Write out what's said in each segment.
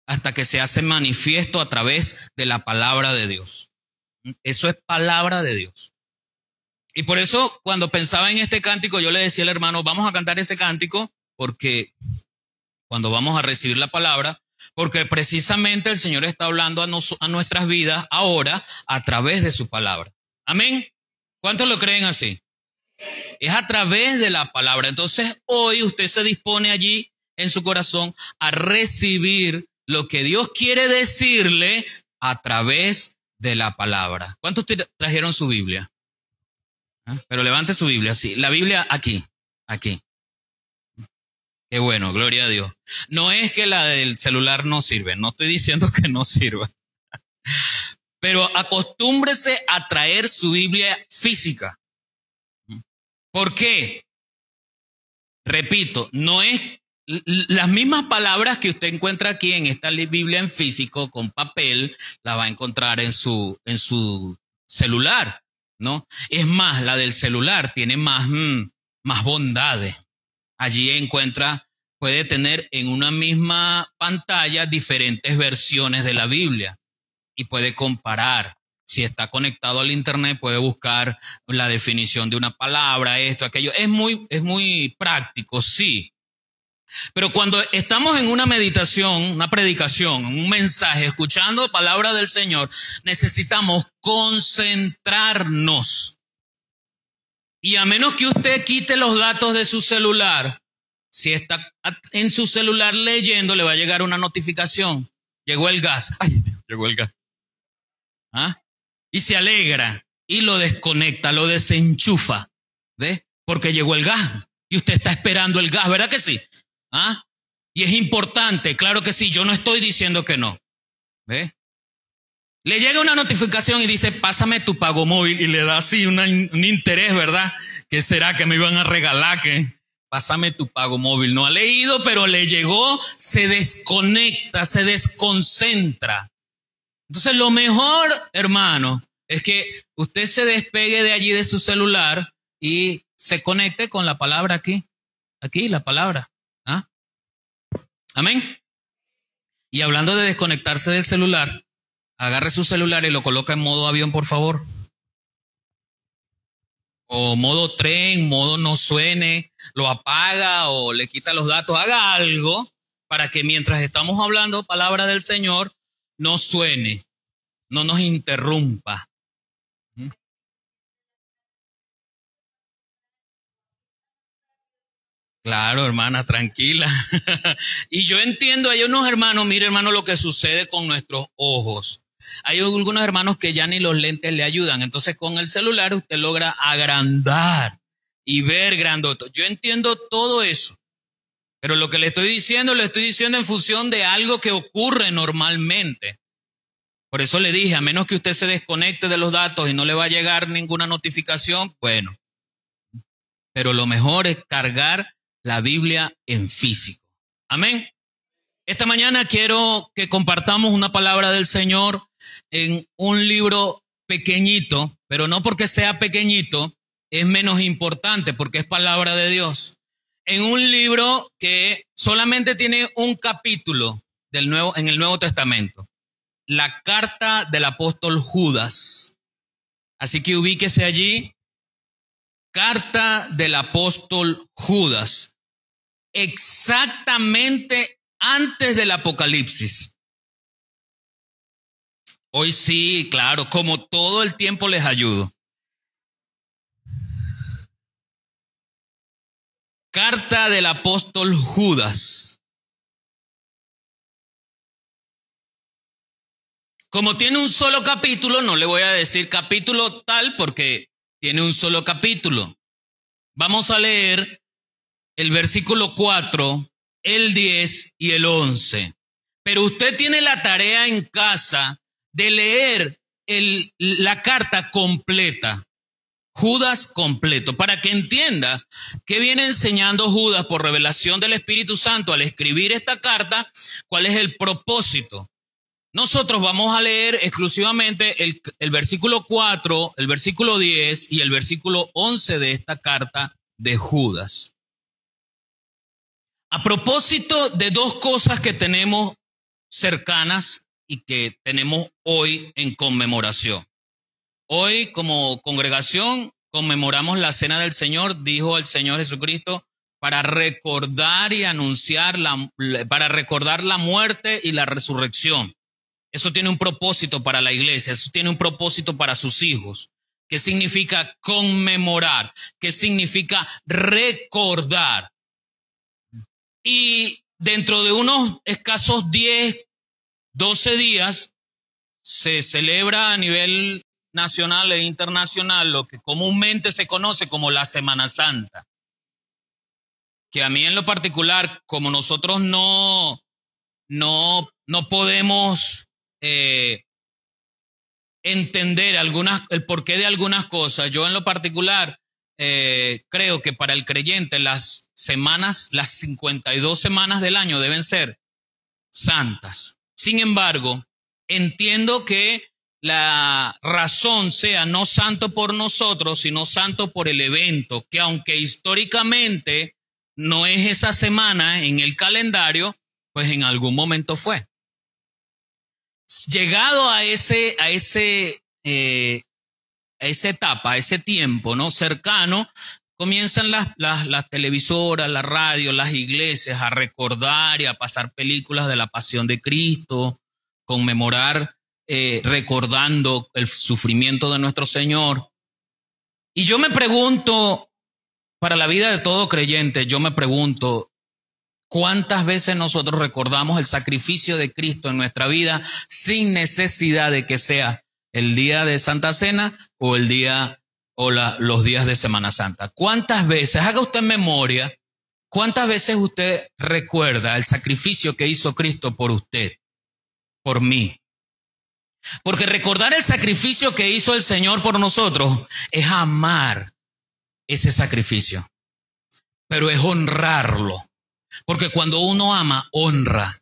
hasta que se hace manifiesto a través de la palabra de Dios. Eso es palabra de Dios. Y por eso, cuando pensaba en este cántico, yo le decía al hermano, vamos a cantar ese cántico, porque cuando vamos a recibir la palabra, porque precisamente el Señor está hablando a nuestras vidas ahora a través de su palabra. Amén. ¿Cuántos lo creen así? Es a través de la palabra. Entonces, hoy usted se dispone allí en su corazón a recibir lo que Dios quiere decirle a través de la palabra. ¿Cuántos trajeron su Biblia? Pero levante su Biblia, sí. La Biblia aquí. Qué bueno, gloria a Dios. No es que la del celular no sirve, no estoy diciendo que no sirva. Pero acostúmbrese a traer su Biblia física. ¿Por qué? Repito, no es las mismas palabras que usted encuentra aquí en esta Biblia en físico, con papel, la va a encontrar en su celular, ¿no? Es más, la del celular tiene más bondades. Allí puede tener en una misma pantalla diferentes versiones de la Biblia y puede comparar. Si está conectado al internet, puede buscar la definición de una palabra, esto, aquello. Es muy práctico, sí. Pero cuando estamos en una meditación, una predicación, un mensaje, escuchando palabra del Señor, necesitamos concentrarnos. Y a menos que usted quite los datos de su celular, si está en su celular leyendo, le va a llegar una notificación. Llegó el gas. ¡Ay, llegó el gas! ¿Ah? Y se alegra y lo desconecta, lo desenchufa. ¿Ve? Porque llegó el gas y usted está esperando el gas, ¿verdad que sí? ¿Ah? Y es importante, claro que sí, yo no estoy diciendo que no. ¿Ve? Le llega una notificación y dice, pásame tu pago móvil, y le da así un interés, ¿verdad? ¿Qué será que me iban a regalar? Pásame tu pago móvil. No ha leído, pero le llegó, se desconecta, se desconcentra. Entonces lo mejor, hermano, es que usted se despegue de allí de su celular y se conecte con la palabra aquí la palabra. ¿Ah? Amén. Y hablando de desconectarse del celular, agarre su celular y lo coloca en modo avión, por favor. O modo tren, modo no suene, lo apaga o le quita los datos, haga algo para que mientras estamos hablando palabra del Señor, no suene, no nos interrumpa. Claro, hermana, tranquila. Y yo entiendo, hay unos hermanos, mire hermano, lo que sucede con nuestros ojos. Hay algunos hermanos que ya ni los lentes le ayudan. Entonces con el celular usted logra agrandar y ver grandote. Yo entiendo todo eso. Pero lo que le estoy diciendo en función de algo que ocurre normalmente. Por eso le dije, a menos que usted se desconecte de los datos y no le va a llegar ninguna notificación, bueno. Pero lo mejor es cargar la Biblia en físico. Amén. Esta mañana quiero que compartamos una palabra del Señor en un libro pequeñito, pero no porque sea pequeñito, es menos importante porque es palabra de Dios. En un libro que solamente tiene un capítulo en el Nuevo Testamento. La carta del apóstol Judas. Así que ubíquese allí. Carta del apóstol Judas. Exactamente antes del Apocalipsis. Hoy sí, claro, como todo el tiempo les ayudo. Carta del apóstol Judas. Como tiene un solo capítulo, no le voy a decir capítulo tal porque tiene un solo capítulo. Vamos a leer el versículo 4, el 10 y el 11. Pero usted tiene la tarea en casa de leer la carta completa. Judas completo, para que entienda qué viene enseñando Judas por revelación del Espíritu Santo al escribir esta carta, cuál es el propósito. Nosotros vamos a leer exclusivamente el versículo 4, el versículo 10 y el versículo 11 de esta carta de Judas. A propósito de dos cosas que tenemos cercanas y que tenemos hoy en conmemoración. Hoy, como congregación, conmemoramos la Cena del Señor, dijo el Señor Jesucristo, para recordar y anunciar para recordar la muerte y la resurrección. Eso tiene un propósito para la iglesia, eso tiene un propósito para sus hijos. ¿Qué significa conmemorar? ¿Qué significa recordar? Y dentro de unos escasos 10, 12 días se celebra a nivel nacional e internacional lo que comúnmente se conoce como la Semana Santa. Que a mí en lo particular, como nosotros no podemos entender el porqué de algunas cosas, yo en lo particular creo que para el creyente las 52 semanas del año deben ser santas. Sin embargo, entiendo que la razón sea no santo por nosotros, sino santo por el evento, que aunque históricamente no es esa semana en el calendario, pues en algún momento fue. Llegado a esa etapa, a ese tiempo, ¿no? Cercano, comienzan las televisoras, la radio, las iglesias a recordar y a pasar películas de la pasión de Cristo, conmemorar, recordando el sufrimiento de nuestro Señor. Y yo me pregunto, para la vida de todo creyente, yo me pregunto, ¿cuántas veces nosotros recordamos el sacrificio de Cristo en nuestra vida sin necesidad de que sea el día de Santa Cena o el día o los días de Semana Santa? ¿Cuántas veces, haga usted memoria, cuántas veces usted recuerda el sacrificio que hizo Cristo por usted, por mí? Porque recordar el sacrificio que hizo el Señor por nosotros es amar ese sacrificio, pero es honrarlo. Porque cuando uno ama, honra.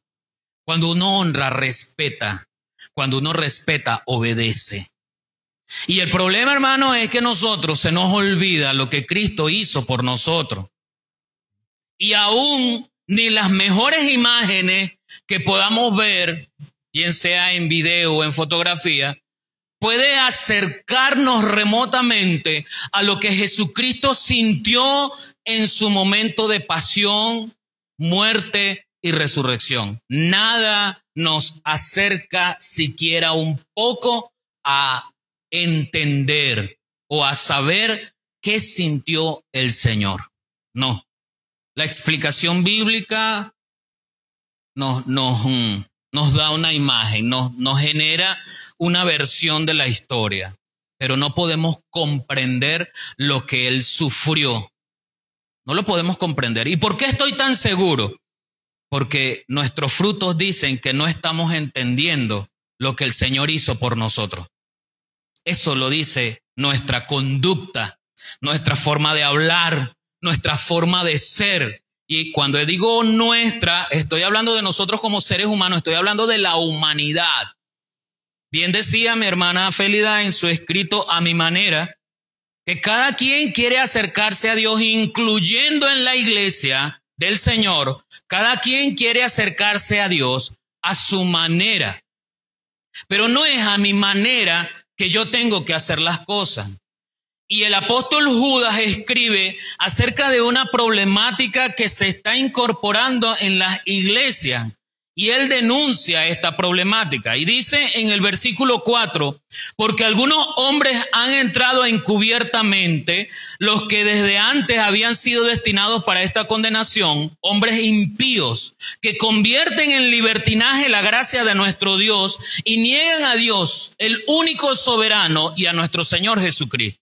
Cuando uno honra, respeta. Cuando uno respeta, obedece. Y el problema, hermano, es que nosotros se nos olvida lo que Cristo hizo por nosotros. Y aún ni las mejores imágenes que podamos ver, bien sea en video o en fotografía, puede acercarnos remotamente a lo que Jesucristo sintió en su momento de pasión, muerte y resurrección. Nada nos acerca siquiera un poco a entender o a saber qué sintió el Señor. No. La explicación bíblica nos da una imagen, nos genera una versión de la historia, pero no podemos comprender lo que Él sufrió. No lo podemos comprender. ¿Y por qué estoy tan seguro? Porque nuestros frutos dicen que no estamos entendiendo lo que el Señor hizo por nosotros. Eso lo dice nuestra conducta, nuestra forma de hablar, nuestra forma de ser. Y cuando digo nuestra, estoy hablando de nosotros como seres humanos, estoy hablando de la humanidad. Bien decía mi hermana Félida en su escrito A mi manera, que cada quien quiere acercarse a Dios, incluyendo en la iglesia del Señor, cada quien quiere acercarse a Dios a su manera. Pero no es a mi manera que yo tengo que hacer las cosas. Y el apóstol Judas escribe acerca de una problemática que se está incorporando en las iglesias. Y él denuncia esta problemática y dice en el versículo 4, porque algunos hombres han entrado encubiertamente, los que desde antes habían sido destinados para esta condenación, hombres impíos, que convierten en libertinaje la gracia de nuestro Dios y niegan a Dios, el único soberano, y a nuestro Señor Jesucristo.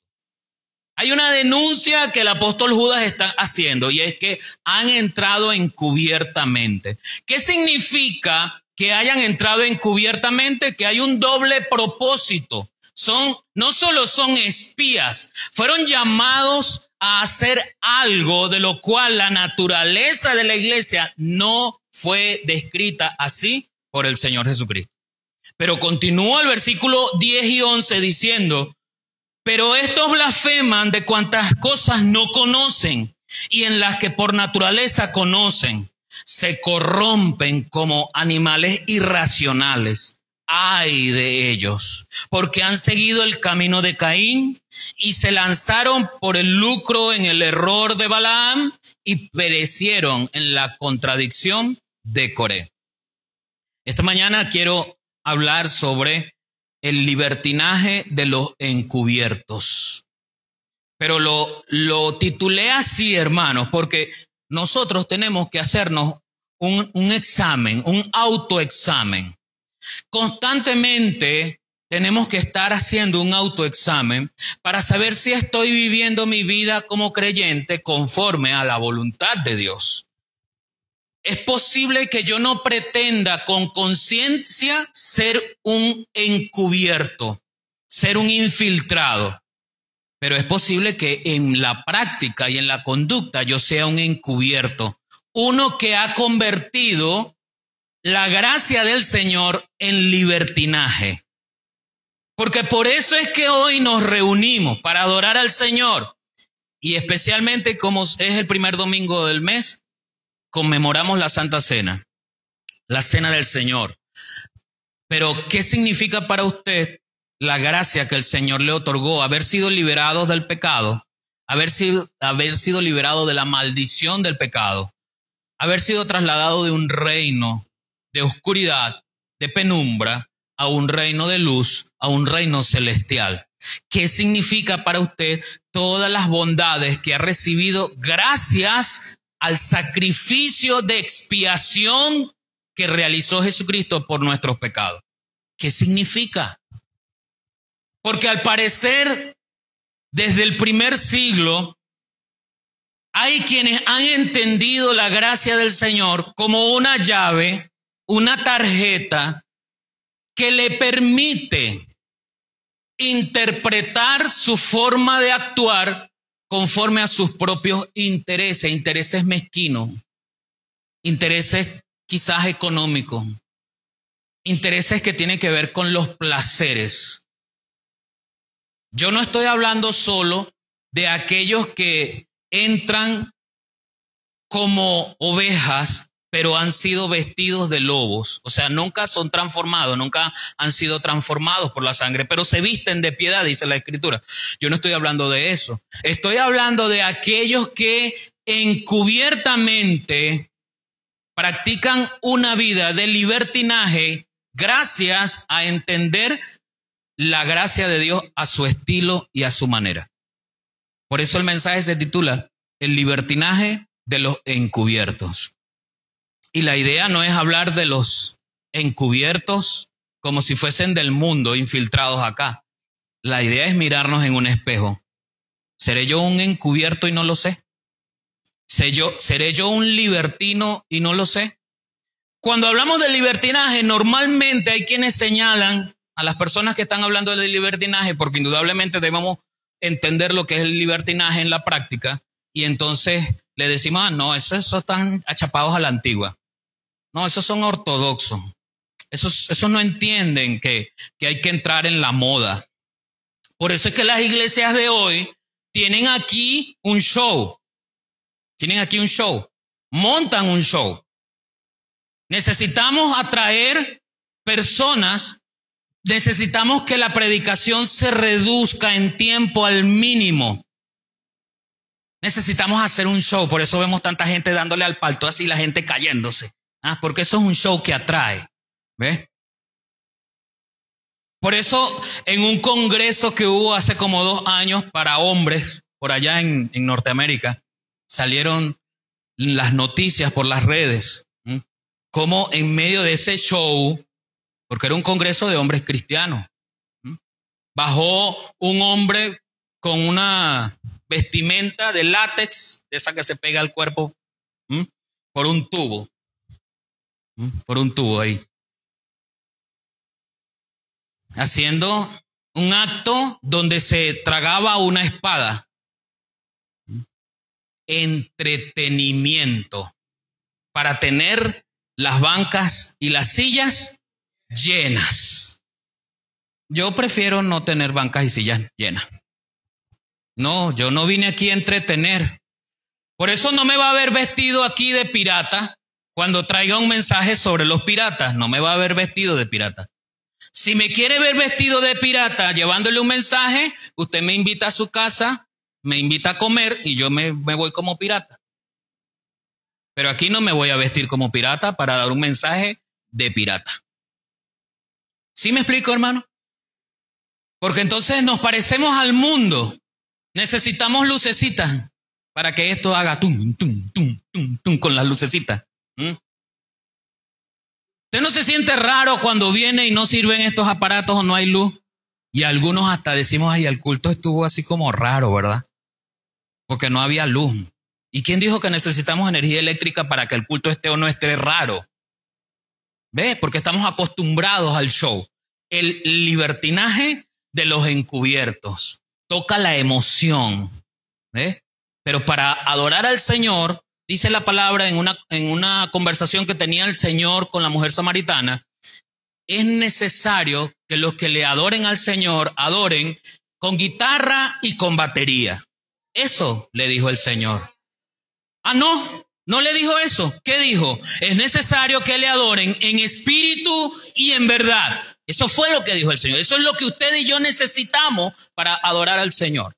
Hay una denuncia que el apóstol Judas está haciendo y es que han entrado encubiertamente. ¿Qué significa que hayan entrado encubiertamente? Que hay un doble propósito. No solo son espías, fueron llamados a hacer algo de lo cual la naturaleza de la iglesia no fue descrita así por el Señor Jesucristo. Pero continúa el versículo 10 y 11 diciendo: pero estos blasfeman de cuantas cosas no conocen y en las que por naturaleza conocen, se corrompen como animales irracionales. ¡Ay de ellos! Porque han seguido el camino de Caín y se lanzaron por el lucro en el error de Balaam y perecieron en la contradicción de Coré. Esta mañana quiero hablar sobre el libertinaje de los encubiertos. Pero lo titulé así, hermanos, porque nosotros tenemos que hacernos un examen, un autoexamen. Constantemente tenemos que estar haciendo un autoexamen para saber si estoy viviendo mi vida como creyente conforme a la voluntad de Dios. Es posible que yo no pretenda con conciencia ser un encubierto, ser un infiltrado, pero es posible que en la práctica y en la conducta yo sea un encubierto, uno que ha convertido la gracia del Señor en libertinaje. Porque por eso es que hoy nos reunimos para adorar al Señor. Y especialmente como es el primer domingo del mes, conmemoramos la Santa Cena, la Cena del Señor. Pero, ¿qué significa para usted la gracia que el Señor le otorgó? Haber sido liberado del pecado, haber sido liberado de la maldición del pecado, haber sido trasladado de un reino de oscuridad, de penumbra, a un reino de luz, a un reino celestial. ¿Qué significa para usted todas las bondades que ha recibido gracias al sacrificio de expiación que realizó Jesucristo por nuestros pecados? ¿Qué significa? Porque al parecer, desde el primer siglo, hay quienes han entendido la gracia del Señor como una llave, una tarjeta que le permite interpretar su forma de actuar conforme a sus propios intereses, intereses mezquinos, intereses quizás económicos, intereses que tienen que ver con los placeres. Yo no estoy hablando solo de aquellos que entran como ovejas, pero han sido vestidos de lobos. O sea, nunca son transformados, nunca han sido transformados por la sangre, pero se visten de piedad, dice la Escritura. Yo no estoy hablando de eso. Estoy hablando de aquellos que encubiertamente practican una vida de libertinaje gracias a entender la gracia de Dios a su estilo y a su manera. Por eso el mensaje se titula El libertinaje de los encubiertos. Y la idea no es hablar de los encubiertos como si fuesen del mundo infiltrados acá. La idea es mirarnos en un espejo. ¿Seré yo un encubierto y no lo sé? ¿Seré yo un libertino y no lo sé? Cuando hablamos de libertinaje, normalmente hay quienes señalan a las personas que están hablando de libertinaje, porque indudablemente debemos entender lo que es el libertinaje en la práctica, y entonces le decimos, no, esos están achapados a la antigua. No, esos son ortodoxos. Esos no entienden que hay que entrar en la moda. Por eso es que las iglesias de hoy tienen aquí un show. Montan un show. Necesitamos atraer personas. Necesitamos que la predicación se reduzca en tiempo al mínimo. Necesitamos hacer un show. Por eso vemos tanta gente dándole al palto así, la gente cayéndose. Porque eso es un show que atrae. ¿Ves? Por eso, en un congreso que hubo hace como 2 años para hombres, por allá en Norteamérica, salieron las noticias por las redes. Como en medio de ese show, porque era un congreso de hombres cristianos, bajó un hombre con una vestimenta de látex, de esa que se pega al cuerpo, por un tubo ahí, haciendo un acto donde se tragaba una espada. Entretenimiento para tener las bancas y las sillas llenas. Yo prefiero no tener bancas y sillas llenas. No, yo no vine aquí a entretener. Por eso no me va a ver vestido aquí de pirata, Cuando traiga un mensaje sobre los piratas, no me va a ver vestido de pirata. Si me quiere ver vestido de pirata llevándole un mensaje, usted me invita a su casa, me invita a comer y yo me voy como pirata. Pero aquí no me voy a vestir como pirata para dar un mensaje de pirata. ¿Sí me explico, hermano? Porque entonces nos parecemos al mundo. Necesitamos lucecitas para que esto haga tum, tum, tum, tum, tum con las lucecitas. ¿Usted no se siente raro cuando viene y no sirven estos aparatos o no hay luz? Y algunos hasta decimos, ay, el culto estuvo así como raro, ¿verdad? Porque no había luz. ¿Y quién dijo que necesitamos energía eléctrica para que el culto esté o no esté raro? ¿Ve? Porque estamos acostumbrados al show. El libertinaje de los encubiertos. Toca la emoción. ¿Ve? Pero para adorar al Señor, dice la palabra en una conversación que tenía el Señor con la mujer samaritana, es necesario que los que le adoren al Señor adoren con guitarra y con batería. Eso le dijo el Señor. Ah, no le dijo eso. ¿Qué dijo? Es necesario que le adoren en espíritu y en verdad. Eso fue lo que dijo el Señor. Eso es lo que usted y yo necesitamos para adorar al Señor.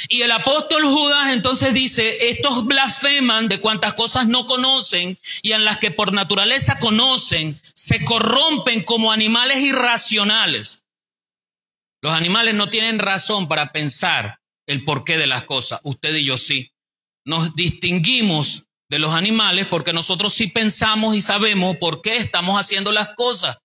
Y el apóstol Judas entonces dice, estos blasfeman de cuantas cosas no conocen y en las que por naturaleza conocen, se corrompen como animales irracionales. Los animales no tienen razón para pensar el porqué de las cosas. Usted y yo sí. Nos distinguimos de los animales porque nosotros sí pensamos y sabemos por qué estamos haciendo las cosas.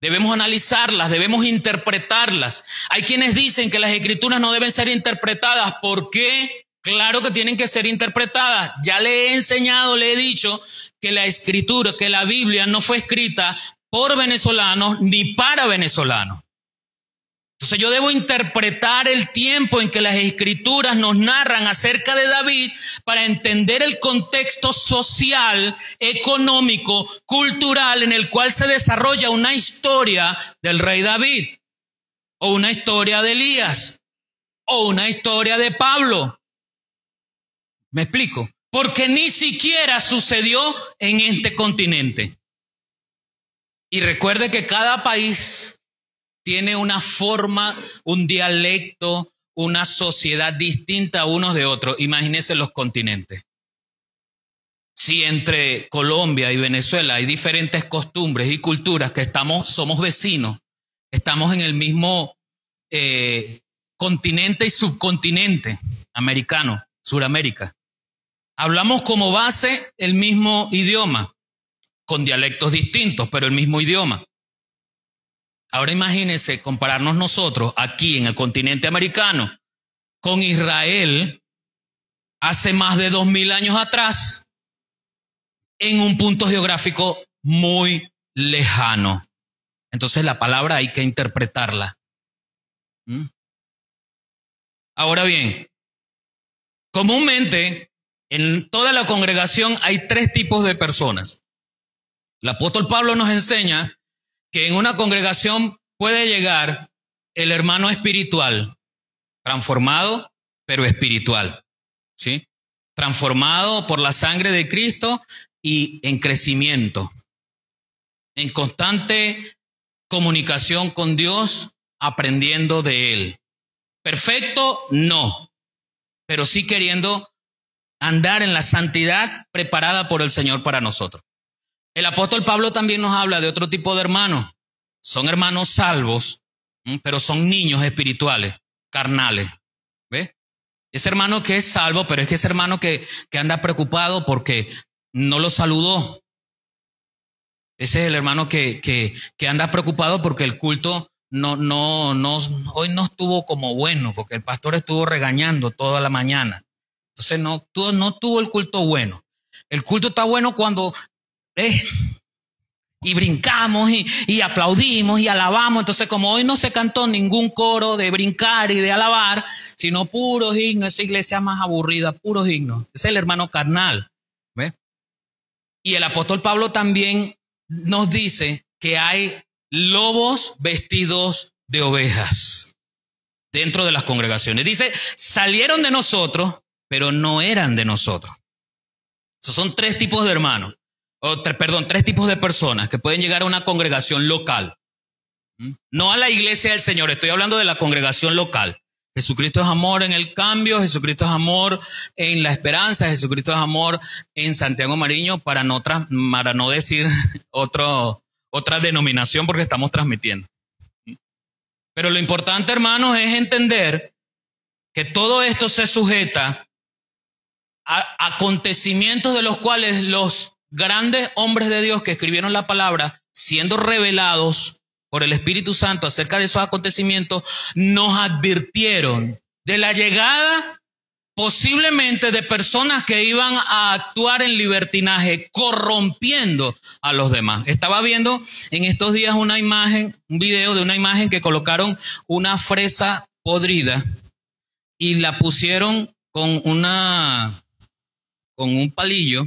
Debemos analizarlas, debemos interpretarlas. Hay quienes dicen que las escrituras no deben ser interpretadas. ¿Por qué? Claro que tienen que ser interpretadas. Ya le he enseñado, le he dicho que la escritura, que la Biblia no fue escrita por venezolanos ni para venezolanos. Entonces yo debo interpretar el tiempo en que las escrituras nos narran acerca de David para entender el contexto social, económico, cultural en el cual se desarrolla una historia del rey David, o una historia de Elías, o una historia de Pablo. ¿Me explico? Porque ni siquiera sucedió en este continente. Y recuerde que cada país tiene una forma, un dialecto, una sociedad distinta unos de otros. Imagínense los continentes. Si entre Colombia y Venezuela hay diferentes costumbres y culturas que somos vecinos, estamos en el mismo continente y subcontinente americano, Suramérica. Hablamos como base el mismo idioma, con dialectos distintos, pero el mismo idioma. Ahora imagínense compararnos nosotros aquí en el continente americano con Israel hace más de 2000 años atrás en un punto geográfico muy lejano. Entonces la palabra hay que interpretarla. Ahora bien, comúnmente en toda la congregación hay tres tipos de personas. El apóstol Pablo nos enseña que en una congregación puede llegar el hermano espiritual, transformado, pero espiritual, ¿sí? Transformado por la sangre de Cristo y en crecimiento, en constante comunicación con Dios, aprendiendo de Él. Perfecto, no, pero sí queriendo andar en la santidad preparada por el Señor para nosotros. El apóstol Pablo también nos habla de otro tipo de hermanos. Son hermanos salvos, pero son niños espirituales, carnales. ¿Ves? Ese hermano que es salvo, pero es que ese hermano que anda preocupado porque no lo saludó. Ese es el hermano que anda preocupado porque el culto hoy no estuvo como bueno, porque el pastor estuvo regañando toda la mañana. Entonces no tuvo el culto bueno. El culto está bueno cuando y brincamos y aplaudimos y alabamos. Entonces, como hoy no se cantó ningún coro de brincar y de alabar, sino puros himnos, esa iglesia más aburrida, puros himnos. Ese es el hermano carnal. ¿Ves? Y el apóstol Pablo también nos dice que hay lobos vestidos de ovejas dentro de las congregaciones. Dice, salieron de nosotros, pero no eran de nosotros. Esos son tres tipos de hermanos. tres tipos de personas que pueden llegar a una congregación local. No a la iglesia del Señor, estoy hablando de la congregación local. Jesucristo es amor en el cambio, Jesucristo es amor en la esperanza, Jesucristo es amor en Santiago Mariño, para no decir otra denominación, porque estamos transmitiendo. Pero lo importante, hermanos, es entender que todo esto se sujeta a acontecimientos de los cuales los grandes hombres de Dios que escribieron la palabra, siendo revelados por el Espíritu Santo acerca de esos acontecimientos, nos advirtieron de la llegada posiblemente de personas que iban a actuar en libertinaje, corrompiendo a los demás. Estaba viendo en estos días una imagen, un video de una imagen que colocaron una fresa podrida y la pusieron con un palillo,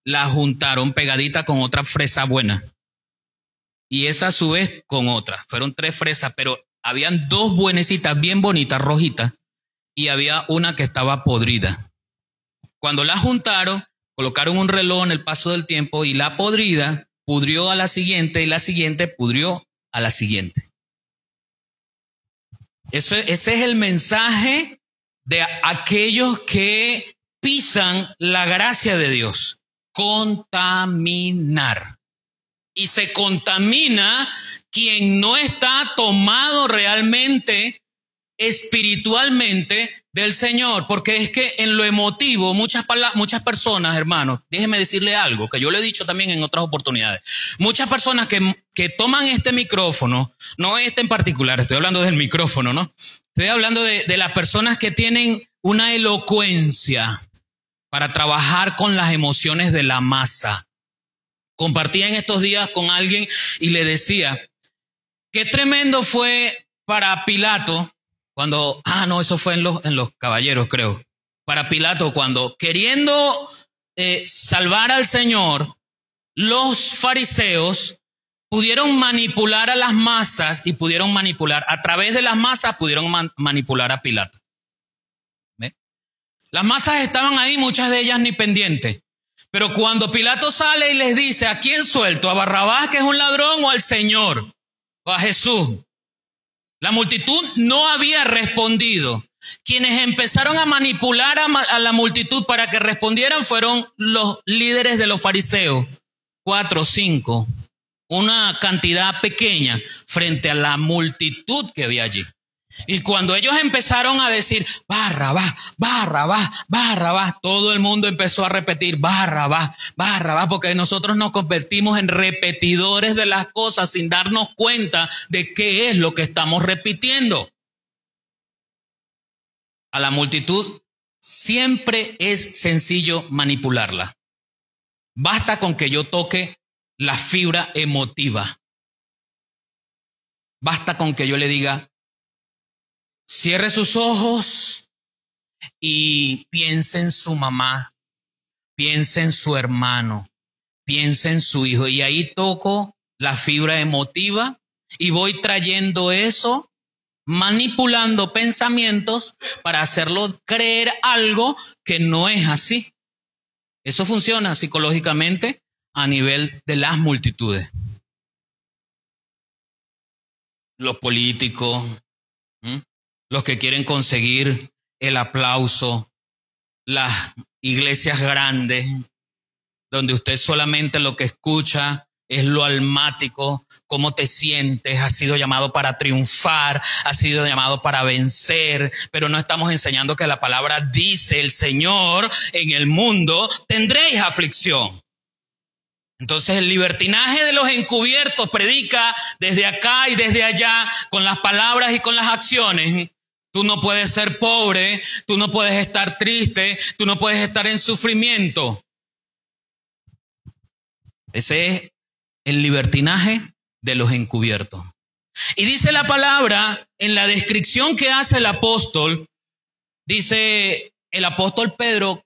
la juntaron pegadita con otra fresa buena. Y esa a su vez con otra. Fueron 3 fresas, pero habían 2 buenecitas, bien bonitas, rojitas, y había una que estaba podrida. Cuando la juntaron, colocaron un reloj en el paso del tiempo y la podrida pudrió a la siguiente y la siguiente pudrió a la siguiente. Ese es el mensaje de aquellos que pisan la gracia de Dios. Contaminar. Y se contamina quien no está tomado realmente, espiritualmente del Señor. Porque es que en lo emotivo, muchas personas, hermanos, déjenme decirle algo, que yo lo he dicho también en otras oportunidades. Muchas personas que toman este micrófono, no este en particular, estoy hablando del micrófono, ¿no? Estoy hablando de las personas que tienen una elocuencia para trabajar con las emociones de la masa. Compartía en estos días con alguien y le decía, qué tremendo fue para Pilato cuando, eso fue en los caballeros, creo. Para Pilato, cuando queriendo salvar al Señor, los fariseos pudieron manipular a las masas y pudieron manipular, a través de las masas pudieron manipular a Pilato. ¿Ve? Las masas estaban ahí, muchas de ellas ni pendientes. Pero cuando Pilato sale y les dice, ¿a quién suelto? ¿A Barrabás, que es un ladrón, o al Señor? ¿O a Jesús? La multitud no había respondido. Quienes empezaron a manipular a la multitud para que respondieran fueron los líderes de los fariseos. 4 o 5. Una cantidad pequeña frente a la multitud que había allí. Y cuando ellos empezaron a decir Barrabás, Barrabás, Barrabás, todo el mundo empezó a repetir Barrabás, Barrabás, porque nosotros nos convertimos en repetidores de las cosas sin darnos cuenta de qué es lo que estamos repitiendo. A la multitud siempre es sencillo manipularla. Basta con que yo toque la fibra emotiva. Basta con que yo le diga, cierre sus ojos y piense en su mamá, piense en su hermano, piense en su hijo. Y ahí toco la fibra emotiva y voy trayendo eso, manipulando pensamientos para hacerlo creer algo que no es así. Eso funciona psicológicamente a nivel de las multitudes. Los políticos, los que quieren conseguir el aplauso, las iglesias grandes, donde usted solamente lo que escucha es lo almático, cómo te sientes, has sido llamado para triunfar, has sido llamado para vencer, pero no estamos enseñando que la palabra dice el Señor, en el mundo tendréis aflicción. Entonces el libertinaje de los encubiertos predica desde acá y desde allá, con las palabras y con las acciones. Tú no puedes ser pobre, tú no puedes estar triste, tú no puedes estar en sufrimiento. Ese es el libertinaje de los encubiertos. Y dice la palabra, en la descripción que hace el apóstol, dice el apóstol Pedro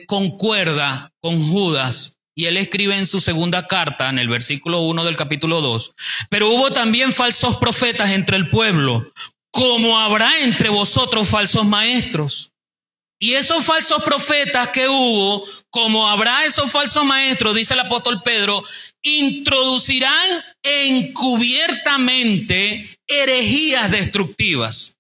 concuerda con Judas, y él escribe en su segunda carta, en el versículo 1 del capítulo 2, pero hubo también falsos profetas entre el pueblo, como habrá entre vosotros falsos maestros, Y esos falsos profetas que hubo, como habrá esos falsos maestros, dice el apóstol Pedro, introducirán encubiertamente herejías destructivas.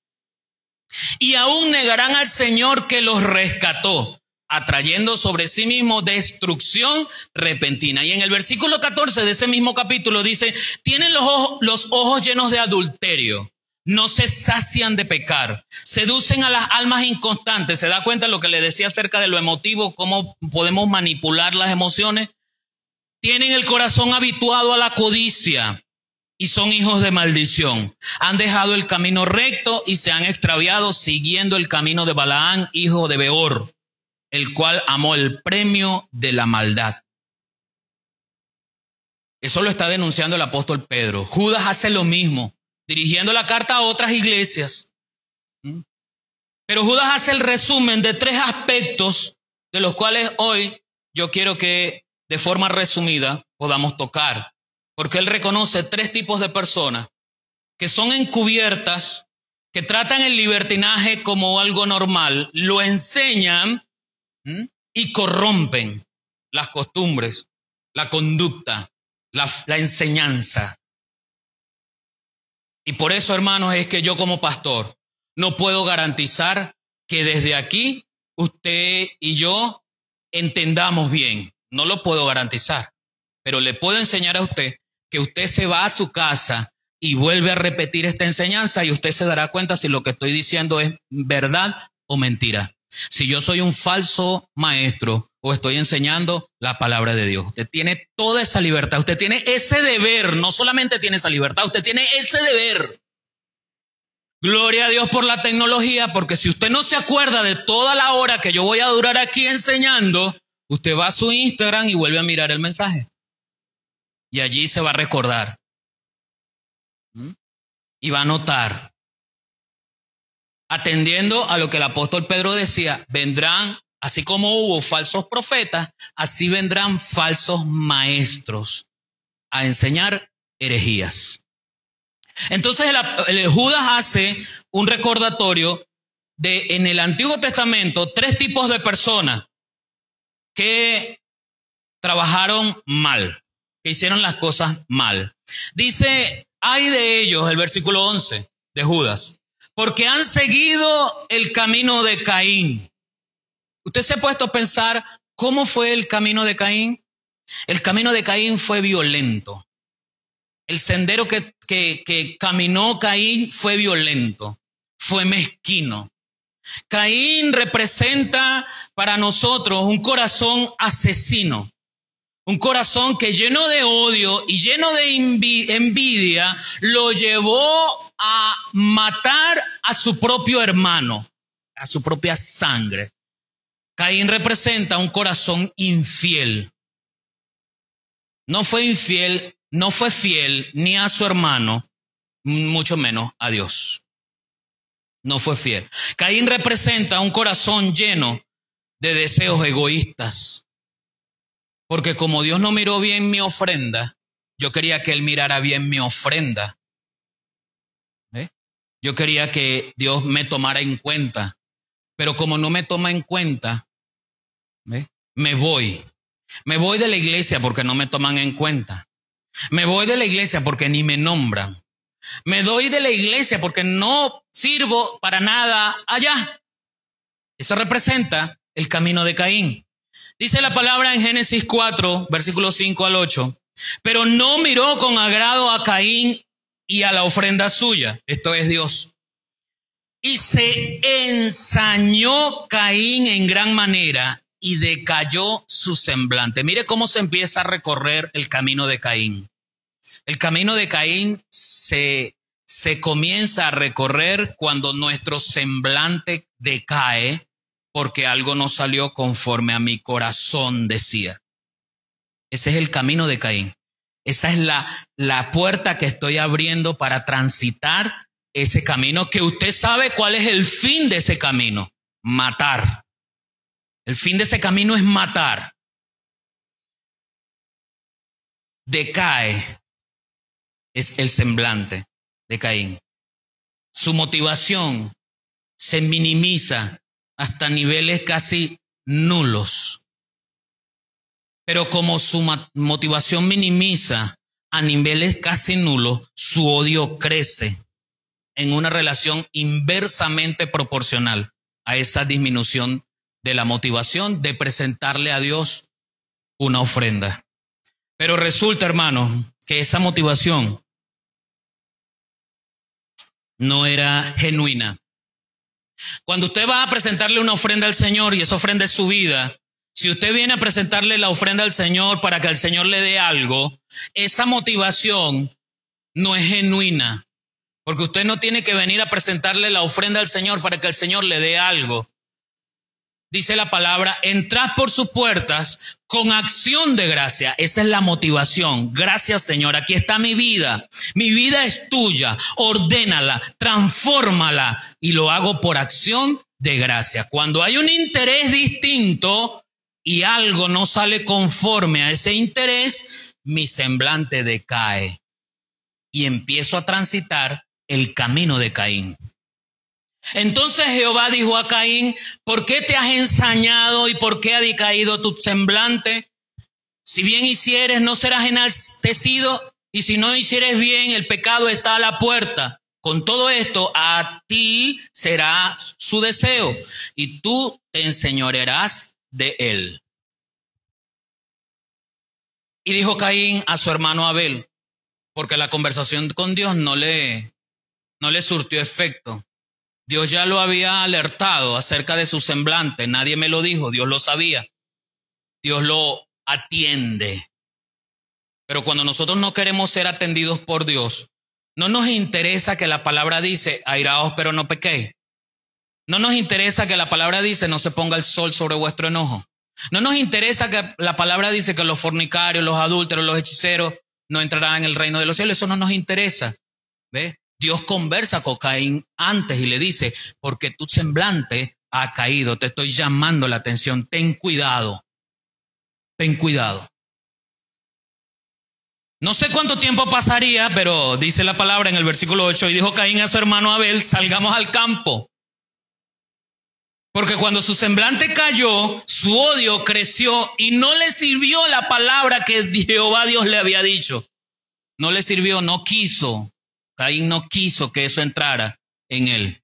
Y aún negarán al Señor que los rescató, atrayendo sobre sí mismo destrucción repentina. Y en el versículo 14 de ese mismo capítulo dice, tienen los ojos llenos de adulterio, no se sacian de pecar, seducen a las almas inconstantes. ¿Se da cuenta de lo que le decía acerca de lo emotivo, cómo podemos manipular las emociones? Tienen el corazón habituado a la codicia y son hijos de maldición. Han dejado el camino recto y se han extraviado siguiendo el camino de Balaán, hijo de Beor, el cual amó el premio de la maldad. Eso lo está denunciando el apóstol Pedro. Judas hace lo mismo, dirigiendo la carta a otras iglesias. Pero Judas hace el resumen de 3 aspectos de los cuales hoy yo quiero que de forma resumida podamos tocar. Porque él reconoce 3 tipos de personas que son encubiertas, que tratan el libertinaje como algo normal, lo enseñan y corrompen las costumbres, la conducta, la enseñanza. Y por eso, hermanos, es que yo como pastor no puedo garantizar que desde aquí usted y yo entendamos bien. No lo puedo garantizar, pero le puedo enseñar a usted que usted se va a su casa y vuelve a repetir esta enseñanza y usted se dará cuenta si lo que estoy diciendo es verdad o mentira. Si yo soy un falso maestro o estoy enseñando la palabra de Dios. Usted tiene toda esa libertad, usted tiene ese deber, no solamente tiene esa libertad, usted tiene ese deber. Gloria a Dios por la tecnología, porque si usted no se acuerda de toda la hora que yo voy a durar aquí enseñando, usted va a su Instagram y vuelve a mirar el mensaje. Y allí se va a recordar. Y va a notar. Atendiendo a lo que el apóstol Pedro decía, vendrán, así como hubo falsos profetas, así vendrán falsos maestros a enseñar herejías. Entonces el Judas hace un recordatorio de en el Antiguo Testamento 3 tipos de personas que trabajaron mal, que hicieron las cosas mal. Dice, ay de ellos, el versículo 11 de Judas, porque han seguido el camino de Caín. ¿Usted se ha puesto a pensar cómo fue el camino de Caín? El camino de Caín fue violento. El sendero que caminó Caín fue violento, fue mezquino. Caín representa para nosotros un corazón asesino, un corazón que lleno de odio y lleno de envidia lo llevó a matar a su propio hermano, a su propia sangre. Caín representa un corazón infiel. No fue infiel, no fue fiel ni a su hermano, mucho menos a Dios. No fue fiel. Caín representa un corazón lleno de deseos egoístas. Porque como Dios no miró bien mi ofrenda, yo quería que Él mirara bien mi ofrenda. Yo quería que Dios me tomara en cuenta. Pero como no me toma en cuenta, me voy. Me voy de la iglesia porque no me toman en cuenta. Me voy de la iglesia porque ni me nombran. Me doy de la iglesia porque no sirvo para nada allá. Eso representa el camino de Caín. Dice la palabra en Génesis 4, versículos 5 al 8. Pero no miró con agrado a Caín y a la ofrenda suya. Esto es Dios. Y se ensañó Caín en gran manera y decayó su semblante. Mire cómo se empieza a recorrer el camino de Caín. El camino de Caín se comienza a recorrer cuando nuestro semblante decae porque algo no salió conforme a mi corazón decía. Ese es el camino de Caín. Esa es la puerta que estoy abriendo para transitar ese camino, que usted sabe cuál es el fin de ese camino: matar. El fin de ese camino es matar. Decae es el semblante de Caín. Su motivación se minimiza hasta niveles casi nulos. Pero como su motivación minimiza a niveles casi nulos, su odio crece en una relación inversamente proporcional a esa disminución de la motivación de presentarle a Dios una ofrenda. Pero resulta, hermanos, que esa motivación no era genuina. Cuando usted va a presentarle una ofrenda al Señor y esa ofrenda es su vida, si usted viene a presentarle la ofrenda al Señor para que el Señor le dé algo, esa motivación no es genuina. Porque usted no tiene que venir a presentarle la ofrenda al Señor para que el Señor le dé algo. Dice la palabra, entrad por sus puertas con acción de gracia. Esa es la motivación. Gracias, Señor. Aquí está mi vida. Mi vida es tuya. Ordénala, transfórmala. Y lo hago por acción de gracia. Cuando hay un interés distinto y algo no sale conforme a ese interés, mi semblante decae. Y empiezo a transitar el camino de Caín. Entonces Jehová dijo a Caín, ¿por qué te has ensañado y por qué ha decaído tu semblante? Si bien hicieres, no serás enaltecido, y si no hicieres bien, el pecado está a la puerta. Con todo esto, a ti será su deseo, y tú te enseñorearás de él. Y dijo Caín a su hermano Abel, porque la conversación con Dios no le surtió efecto. Dios ya lo había alertado acerca de su semblante. Nadie me lo dijo, Dios lo sabía. Dios lo atiende. Pero cuando nosotros no queremos ser atendidos por Dios, no nos interesa que la palabra dice, airaos pero no pequéis. No nos interesa que la palabra dice, no se ponga el sol sobre vuestro enojo. No nos interesa que la palabra dice que los fornicarios, los adúlteros, los hechiceros no entrarán en el reino de los cielos. Eso no nos interesa. ¿Ves? Dios conversa con Caín antes y le dice, porque tu semblante ha caído, te estoy llamando la atención, ten cuidado, ten cuidado. No sé cuánto tiempo pasaría, pero dice la palabra en el versículo 8, y dijo Caín a su hermano Abel, salgamos al campo. Porque cuando su semblante cayó, su odio creció y no le sirvió la palabra que Jehová Dios le había dicho. No le sirvió, no quiso. Caín no quiso que eso entrara en él.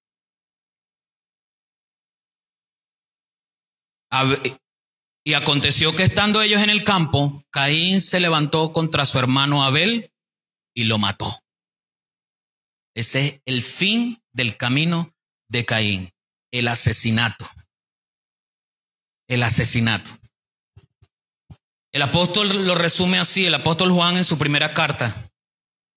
Y aconteció que estando ellos en el campo, Caín se levantó contra su hermano Abel y lo mató. Ese es el fin del camino de Caín, el asesinato. El asesinato. El apóstol lo resume así, el apóstol Juan en su primera carta.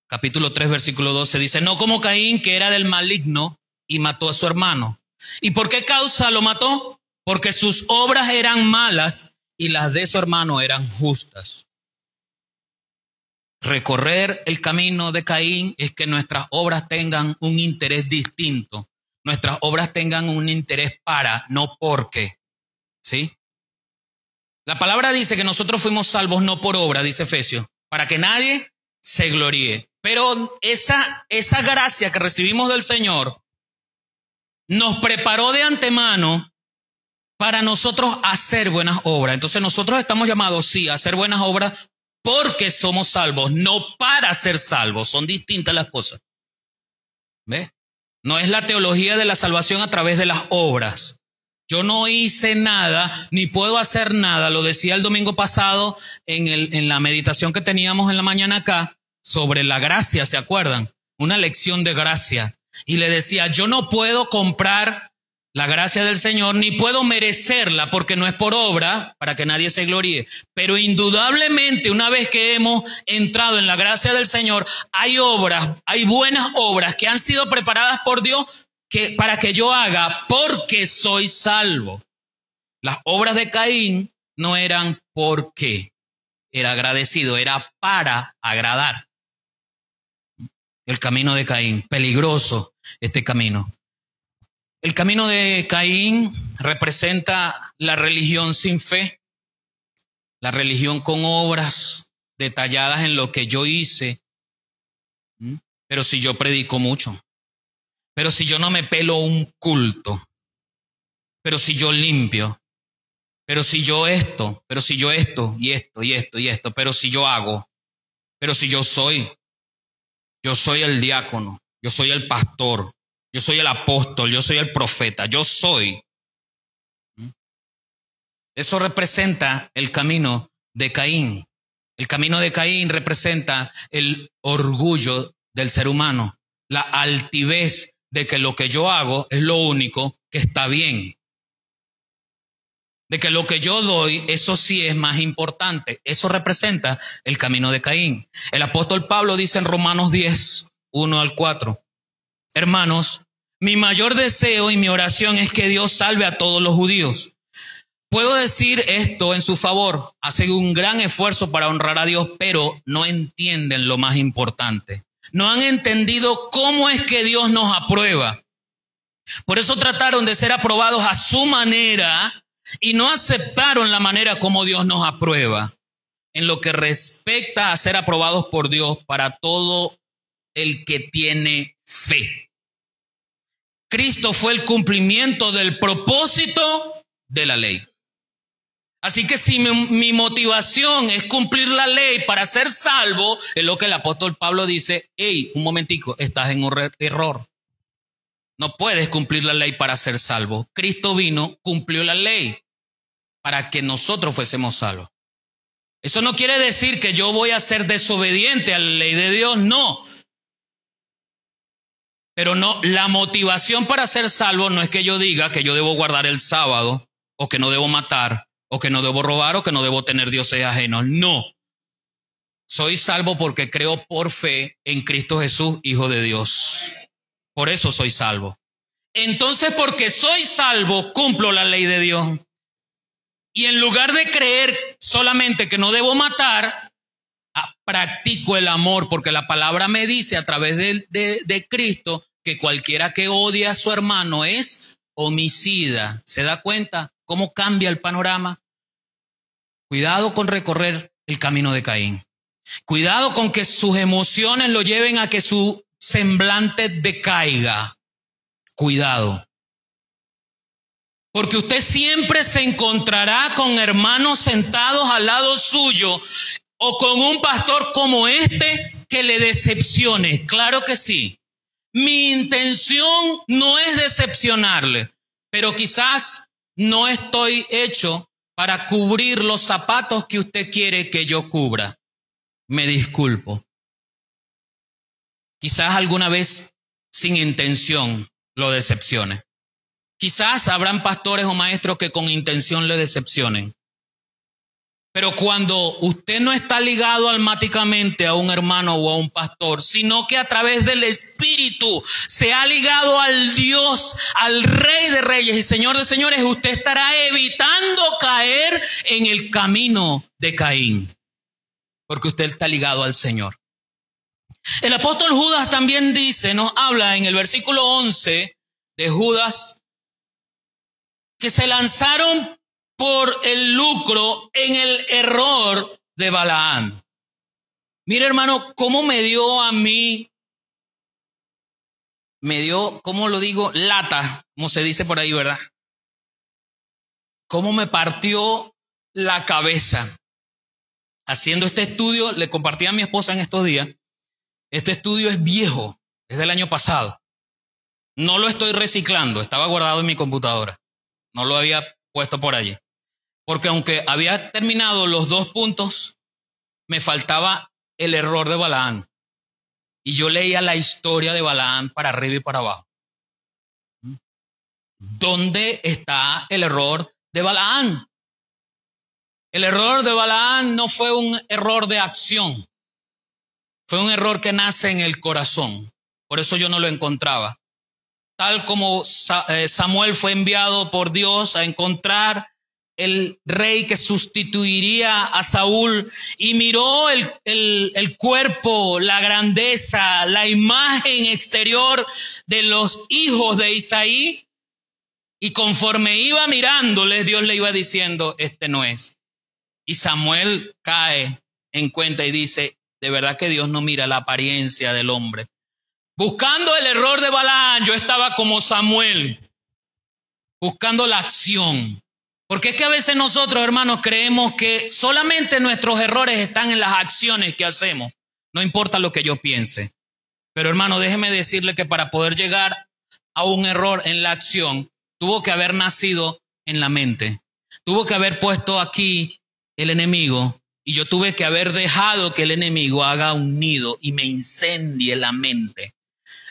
Capítulo 3, versículo 12, dice, no como Caín, que era del maligno y mató a su hermano. ¿Y por qué causa lo mató? Porque sus obras eran malas y las de su hermano eran justas. Recorrer el camino de Caín es que nuestras obras tengan un interés distinto. Nuestras obras tengan un interés para, no porque. ¿Sí? La palabra dice que nosotros fuimos salvos no por obra, dice Efesios, para que nadie se gloríe. Pero esa gracia que recibimos del Señor nos preparó de antemano para nosotros hacer buenas obras. Entonces nosotros estamos llamados, sí, a hacer buenas obras porque somos salvos, no para ser salvos. Son distintas las cosas. ¿Ves? No es la teología de la salvación a través de las obras. Yo no hice nada, ni puedo hacer nada. Lo decía el domingo pasado en la meditación que teníamos en la mañana acá, sobre la gracia, ¿se acuerdan? Una lección de gracia. Y le decía, yo no puedo comprar la gracia del Señor, ni puedo merecerla, porque no es por obra, para que nadie se gloríe. Pero indudablemente, una vez que hemos entrado en la gracia del Señor, hay obras, hay buenas obras que han sido preparadas por Dios para que yo haga, porque soy salvo. Las obras de Caín no eran porque era agradecido, era para agradar. El camino de Caín, peligroso este camino. El camino de Caín representa la religión sin fe, la religión con obras detalladas en lo que yo hice, pero si yo predico mucho, pero si yo no me pelo un culto, pero si yo limpio, pero si yo esto, pero si yo esto, y esto, y esto, y esto, pero si yo hago, pero si yo soy el diácono, yo soy el pastor, yo soy el apóstol, yo soy el profeta, yo soy. Eso representa el camino de Caín. El camino de Caín representa el orgullo del ser humano, la altivez de que lo que yo hago es lo único que está bien. De que lo que yo doy, eso sí es más importante. Eso representa el camino de Caín. El apóstol Pablo dice en Romanos 10, 1 al 4, hermanos, mi mayor deseo y mi oración es que Dios salve a todos los judíos. Puedo decir esto en su favor, hacen un gran esfuerzo para honrar a Dios, pero no entienden lo más importante. No han entendido cómo es que Dios nos aprueba. Por eso trataron de ser aprobados a su manera y no aceptaron la manera como Dios nos aprueba. En lo que respecta a ser aprobados por Dios para todo el que tiene fe. Cristo fue el cumplimiento del propósito de la ley. Así que si mi motivación es cumplir la ley para ser salvo, es lo que el apóstol Pablo dice, hey, un momentico, estás en un error. No puedes cumplir la ley para ser salvo. Cristo vino, cumplió la ley para que nosotros fuésemos salvos. Eso no quiere decir que yo voy a ser desobediente a la ley de Dios, no. Pero no, la motivación para ser salvo no es que yo diga que yo debo guardar el sábado, o que no debo matar, o que no debo robar, o que no debo tener dioses ajenos. No. Soy salvo porque creo por fe en Cristo Jesús, Hijo de Dios. Por eso soy salvo. Entonces, porque soy salvo, cumplo la ley de Dios. Y en lugar de creer solamente que no debo matar, practico el amor, porque la palabra me dice a través de Cristo que cualquiera que odia a su hermano es homicida. ¿Se da cuenta cómo cambia el panorama? Cuidado con recorrer el camino de Caín. Cuidado con que sus emociones lo lleven a que su semblante decaiga. Cuidado. Porque usted siempre se encontrará con hermanos sentados al lado suyo o con un pastor como este que le decepcione. Claro que sí. Mi intención no es decepcionarle, pero quizás no estoy hecho para cubrir los zapatos que usted quiere que yo cubra. Me disculpo. Quizás alguna vez sin intención lo decepcione. Quizás habrán pastores o maestros que con intención le decepcionen. Pero cuando usted no está ligado almáticamente a un hermano o a un pastor, sino que a través del Espíritu se ha ligado al Dios, al Rey de Reyes y Señor de Señores, usted estará evitando caer en el camino de Caín, porque usted está ligado al Señor. El apóstol Judas también dice, nos habla en el versículo 11 de Judas, que se lanzaron por el lucro en el error de Balaam. Mira, hermano, cómo me dio a mí, ¿cómo lo digo? Lata, como se dice por ahí, ¿verdad? Cómo me partió la cabeza. Haciendo este estudio, le compartí a mi esposa en estos días. Este estudio es viejo, es del año pasado. No lo estoy reciclando, estaba guardado en mi computadora. No lo había puesto por allí. Porque aunque había terminado los 2 puntos, me faltaba el error de Balaam. Y yo leía la historia de Balaam para arriba y para abajo. ¿Dónde está el error de Balaam? El error de Balaam no fue un error de acción. Fue un error que nace en el corazón. Por eso yo no lo encontraba. Tal como Samuel fue enviado por Dios a encontrar el rey que sustituiría a Saúl y miró el cuerpo, la grandeza, la imagen exterior de los hijos de Isaí, y conforme iba mirándoles, Dios le iba diciendo, este no es. Y Samuel cae en cuenta y dice, de verdad que Dios no mira la apariencia del hombre. Buscando el error de Balaam, yo estaba como Samuel. buscando la acción. Porque es que a veces nosotros, hermanos, creemos que solamente nuestros errores están en las acciones que hacemos. No importa lo que yo piense. Pero hermano, déjeme decirle que para poder llegar a un error en la acción, tuvo que haber nacido en la mente. Tuvo que haber puesto aquí el enemigo y yo tuve que haber dejado que el enemigo haga un nido y me incendie la mente.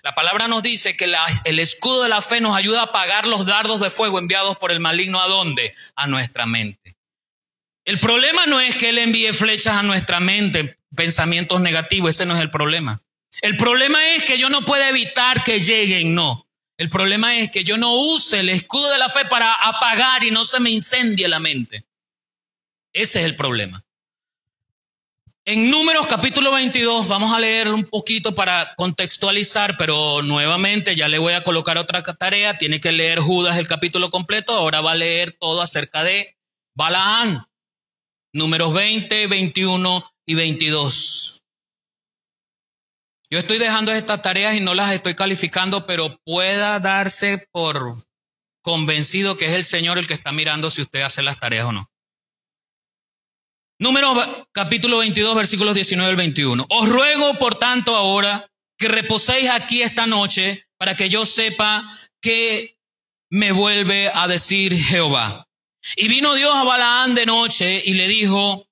La palabra nos dice que el escudo de la fe nos ayuda a apagar los dardos de fuego enviados por el maligno. ¿A dónde? A nuestra mente. El problema no es que él envíe flechas a nuestra mente, pensamientos negativos, ese no es el problema. El problema es que yo no puedo evitar que lleguen, no. El problema es que yo no use el escudo de la fe para apagar y no se me incendie la mente. Ese es el problema. En Números capítulo 22, vamos a leer un poquito para contextualizar, pero nuevamente ya le voy a colocar otra tarea. Tiene que leer Judas el capítulo completo, ahora va a leer todo acerca de Balaam. Números 20, 21 y 22. Yo estoy dejando estas tareas y no las estoy calificando, pero pueda darse por convencido que es el Señor el que está mirando si usted hace las tareas o no. Números capítulo 22, versículos 19 al 21. Os ruego, por tanto, ahora que reposéis aquí esta noche para que yo sepa qué me vuelve a decir Jehová. Y vino Dios a Balaam de noche y le dijo: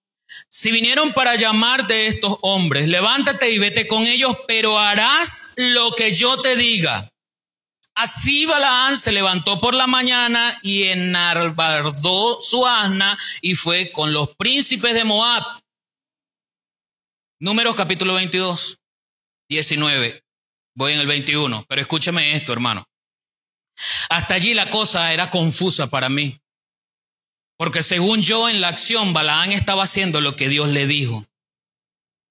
si vinieron para llamarte estos hombres, levántate y vete con ellos, pero harás lo que yo te diga. Así Balaam se levantó por la mañana y enarbardó su asna y fue con los príncipes de Moab. Números capítulo 22, 19. Voy en el 21, pero escúcheme esto, hermano. Hasta allí la cosa era confusa para mí. Porque según yo en la acción, Balaam estaba haciendo lo que Dios le dijo.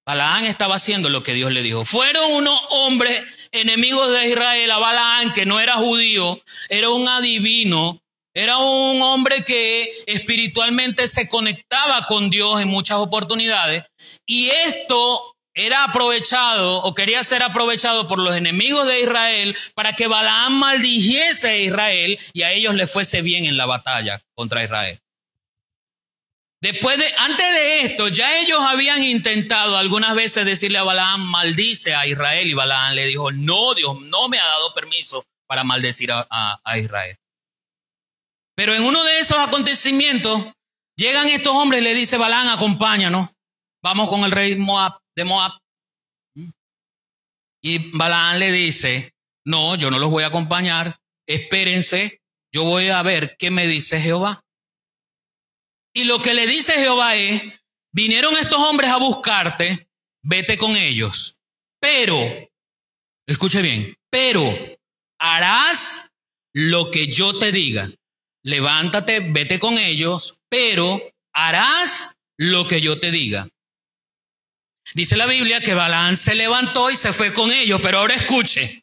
Balaam estaba haciendo lo que Dios le dijo. Fueron unos hombres enemigos de Israel a Balaam, que no era judío, era un adivino, era un hombre que espiritualmente se conectaba con Dios en muchas oportunidades. Y esto era aprovechado o quería ser aprovechado por los enemigos de Israel para que Balaam maldijese a Israel y a ellos les fuese bien en la batalla contra Israel. Antes de esto, ya ellos habían intentado algunas veces decirle a Balaam: maldice a Israel, y Balaam le dijo: no, Dios no me ha dado permiso para maldecir a Israel. Pero en uno de esos acontecimientos, llegan estos hombres y le dice Balaam: acompáñanos, vamos con el rey de Moab. Y Balaam le dice: no, yo no los voy a acompañar, espérense, yo voy a ver qué me dice Jehová. Y lo que le dice Jehová es: vinieron estos hombres a buscarte, vete con ellos. Pero, escuche bien, pero harás lo que yo te diga. Levántate, vete con ellos, pero harás lo que yo te diga. Dice la Biblia que Balaam se levantó y se fue con ellos, pero ahora escuche.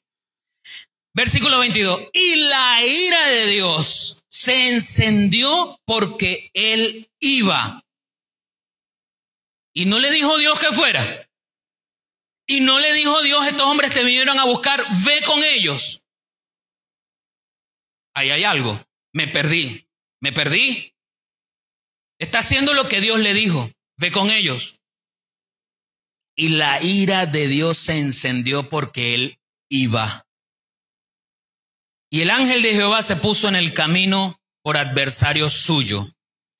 Versículo 22. Y la ira de Dios se encendió porque él iba. Y no le dijo Dios que fuera. Y no le dijo Dios: estos hombres te vinieron a buscar, ve con ellos. Ahí hay algo. Me perdí. Está haciendo lo que Dios le dijo. Ve con ellos. Y la ira de Dios se encendió porque él iba. Y el ángel de Jehová se puso en el camino por adversario suyo.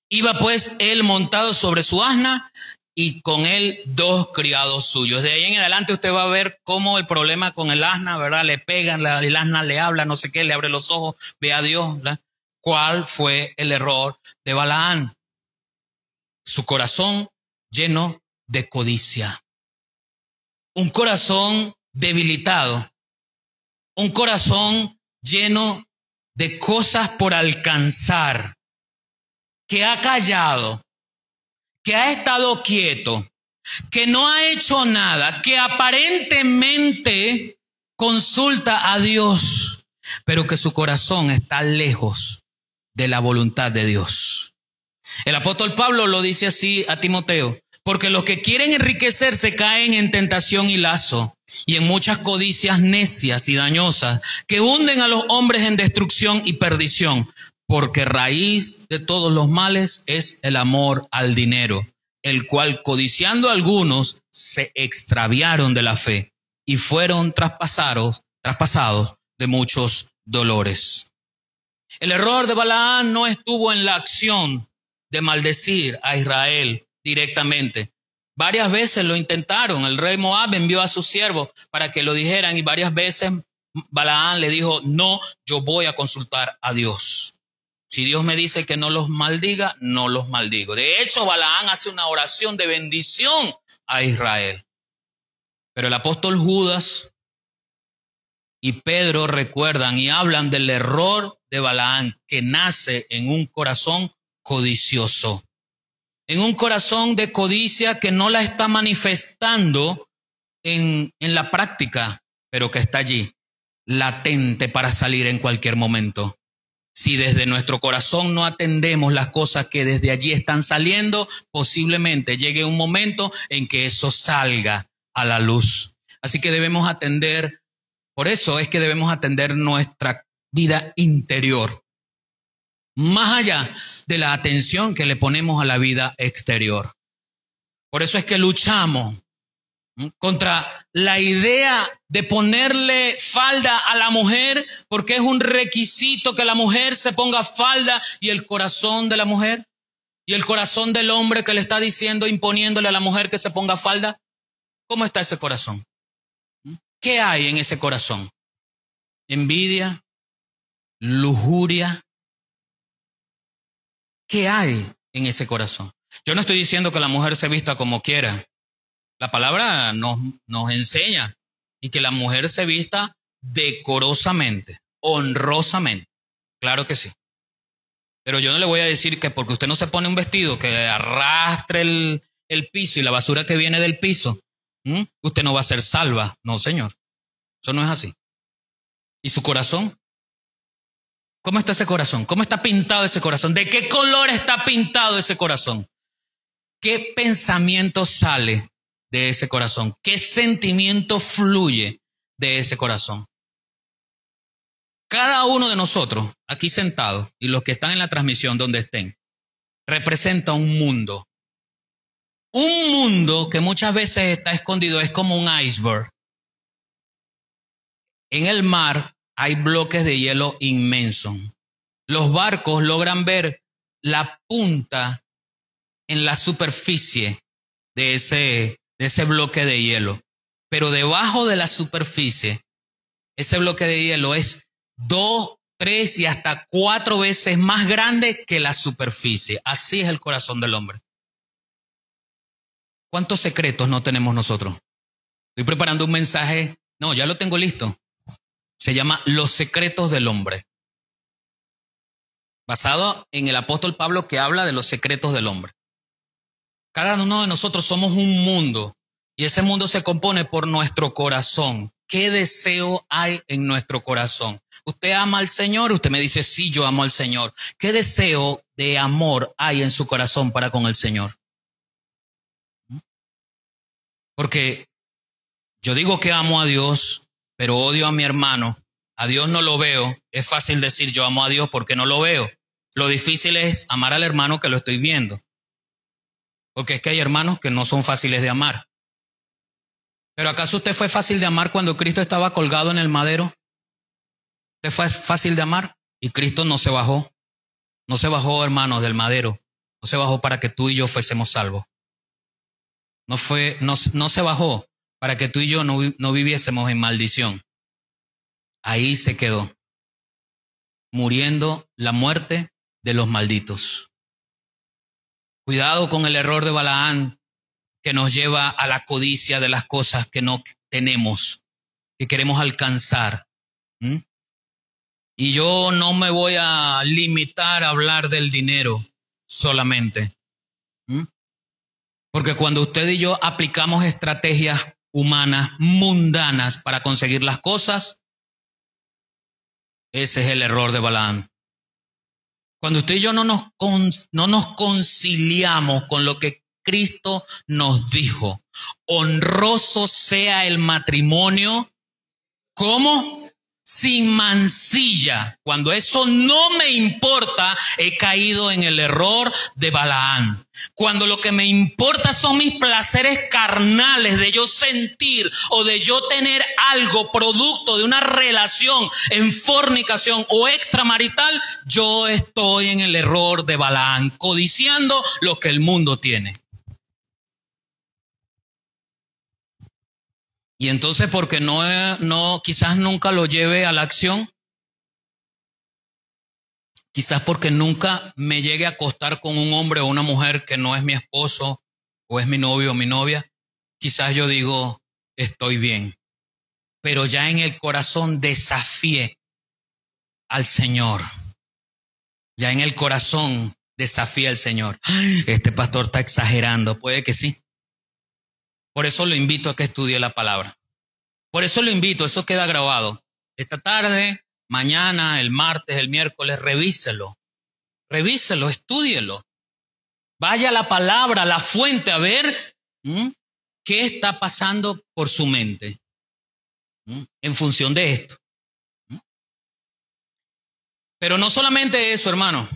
Iba pues él montado sobre su asna y con él 2 criados suyos. De ahí en adelante usted va a ver cómo el problema con el asna, ¿verdad? Le pegan, el asna le habla, no sé qué, le abre los ojos, ve a Dios, ¿verdad? ¿Cuál fue el error de Balaam? Su corazón lleno de codicia. Un corazón debilitado. Un corazón lleno de cosas por alcanzar, que ha callado, que ha estado quieto, que no ha hecho nada, que aparentemente consulta a Dios, pero que su corazón está lejos de la voluntad de Dios. El apóstol Pablo lo dice así a Timoteo: porque los que quieren enriquecerse caen en tentación y lazo, y en muchas codicias necias y dañosas, que hunden a los hombres en destrucción y perdición, porque raíz de todos los males es el amor al dinero, el cual codiciando algunos se extraviaron de la fe y fueron traspasados de muchos dolores. El error de Balaam no estuvo en la acción de maldecir a Israel directamente. Varias veces lo intentaron. El rey Moab envió a sus siervos para que lo dijeran y varias veces Balaam le dijo, no, yo voy a consultar a Dios. Si Dios me dice que no los maldiga, no los maldigo. De hecho, Balaam hace una oración de bendición a Israel. Pero el apóstol Judas y Pedro recuerdan y hablan del error de Balaam que nace en un corazón codicioso. En un corazón de codicia que no la está manifestando en la práctica, pero que está allí, latente para salir en cualquier momento. Si desde nuestro corazón no atendemos las cosas que desde allí están saliendo, posiblemente llegue un momento en que eso salga a la luz. Así que debemos atender, por eso es que debemos atender nuestra vida interior, más allá de la atención que le ponemos a la vida exterior. Por eso es que luchamos contra la idea de ponerle falda a la mujer, porque es un requisito que la mujer se ponga falda, y el corazón de la mujer y el corazón del hombre que le está diciendo, imponiéndole a la mujer que se ponga falda. ¿Cómo está ese corazón? ¿Qué hay en ese corazón? Envidia, lujuria. ¿Qué hay en ese corazón? Yo no estoy diciendo que la mujer se vista como quiera. La palabra nos enseña y que la mujer se vista decorosamente, honrosamente. Claro que sí. Pero yo no le voy a decir que porque usted no se pone un vestido que arrastre el piso y la basura que viene del piso, usted no va a ser salva. No, señor. Eso no es así. ¿Y su corazón? ¿Cómo está ese corazón? ¿Cómo está pintado ese corazón? ¿De qué color está pintado ese corazón? ¿Qué pensamiento sale de ese corazón? ¿Qué sentimiento fluye de ese corazón? Cada uno de nosotros, aquí sentados, y los que están en la transmisión donde estén, representa un mundo. Un mundo que muchas veces está escondido, es como un iceberg. En el mar hay bloques de hielo inmensos. Los barcos logran ver la punta en la superficie de ese bloque de hielo. Pero debajo de la superficie, ese bloque de hielo es 2, 3 y hasta 4 veces más grande que la superficie. Así es el corazón del hombre. ¿Cuántos secretos no tenemos nosotros? Estoy preparando un mensaje. No, ya lo tengo listo. Se llama Los secretos del hombre. Basado en el apóstol Pablo, que habla de los secretos del hombre. Cada uno de nosotros somos un mundo, y ese mundo se compone por nuestro corazón. ¿Qué deseo hay en nuestro corazón? ¿Usted ama al Señor? Usted me dice, sí, yo amo al Señor. ¿Qué deseo de amor hay en su corazón para con el Señor? Porque yo digo que amo a Dios, pero odio a mi hermano. A Dios no lo veo. Es fácil decir yo amo a Dios porque no lo veo. Lo difícil es amar al hermano que lo estoy viendo. Porque es que hay hermanos que no son fáciles de amar. ¿Pero acaso usted fue fácil de amar cuando Cristo estaba colgado en el madero? ¿Usted fue fácil de amar? Y Cristo no se bajó. No se bajó, hermanos, del madero. No se bajó para que tú y yo fuésemos salvos. No se bajó para que tú y yo no viviésemos en maldición. Ahí se quedó, muriendo la muerte de los malditos. Cuidado con el error de Balaam, que nos lleva a la codicia de las cosas que no tenemos, que queremos alcanzar. Y yo no me voy a limitar a hablar del dinero solamente. Porque cuando usted y yo aplicamos estrategias humanas, mundanas, para conseguir las cosas, ese es el error de Balaam. Cuando usted y yo no nos conciliamos con lo que Cristo nos dijo, honroso sea el matrimonio, ¿cómo? Sin mancilla. Cuando eso no me importa, he caído en el error de Balaam. Cuando lo que me importa son mis placeres carnales, de yo sentir o de yo tener algo producto de una relación en fornicación o extramarital, yo estoy en el error de Balaam, codiciando lo que el mundo tiene. Y entonces, porque quizás nunca lo lleve a la acción, quizás porque nunca me llegue a acostar con un hombre o una mujer que no es mi esposo o es mi novio o mi novia, quizás yo digo, estoy bien. Pero ya en el corazón desafié al Señor. Ya en el corazón desafié al Señor. Este pastor está exagerando, puede que sí. Por eso lo invito a que estudie la palabra. Por eso lo invito, eso queda grabado. Esta tarde, mañana, el martes, el miércoles, revíselo, estúdielo. Vaya a la palabra, a la fuente, a ver qué está pasando por su mente en función de esto. Pero no solamente eso, hermano.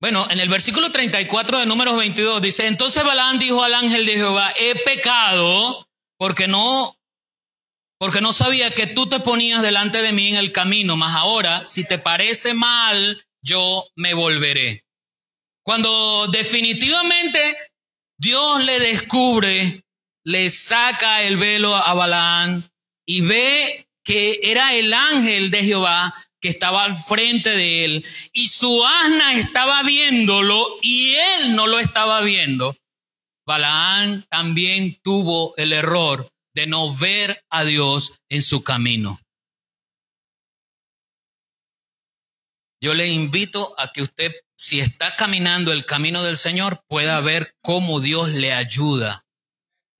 Bueno, en el versículo 34 de Números 22 dice, entonces Balaam dijo al ángel de Jehová, he pecado porque no sabía que tú te ponías delante de mí en el camino, mas ahora, si te parece mal, yo me volveré. Cuando definitivamente Dios le descubre, le saca el velo a Balaam y ve que era el ángel de Jehová que estaba al frente de él, y su asna estaba viéndolo y él no lo estaba viendo. Balaam también tuvo el error de no ver a Dios en su camino. Yo le invito a que usted, si está caminando el camino del Señor, pueda ver cómo Dios le ayuda.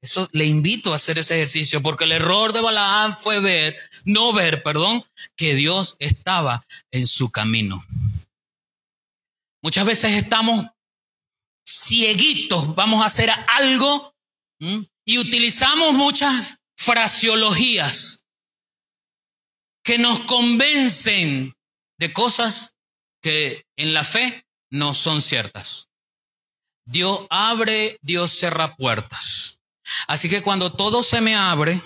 Eso le invito a hacer ese ejercicio, porque el error de Balaam fue no ver, que Dios estaba en su camino. Muchas veces estamos cieguitos, vamos a hacer algo y utilizamos muchas fraseologías que nos convencen de cosas que en la fe no son ciertas. Dios abre, Dios cierra puertas. Así que cuando todo se me abre,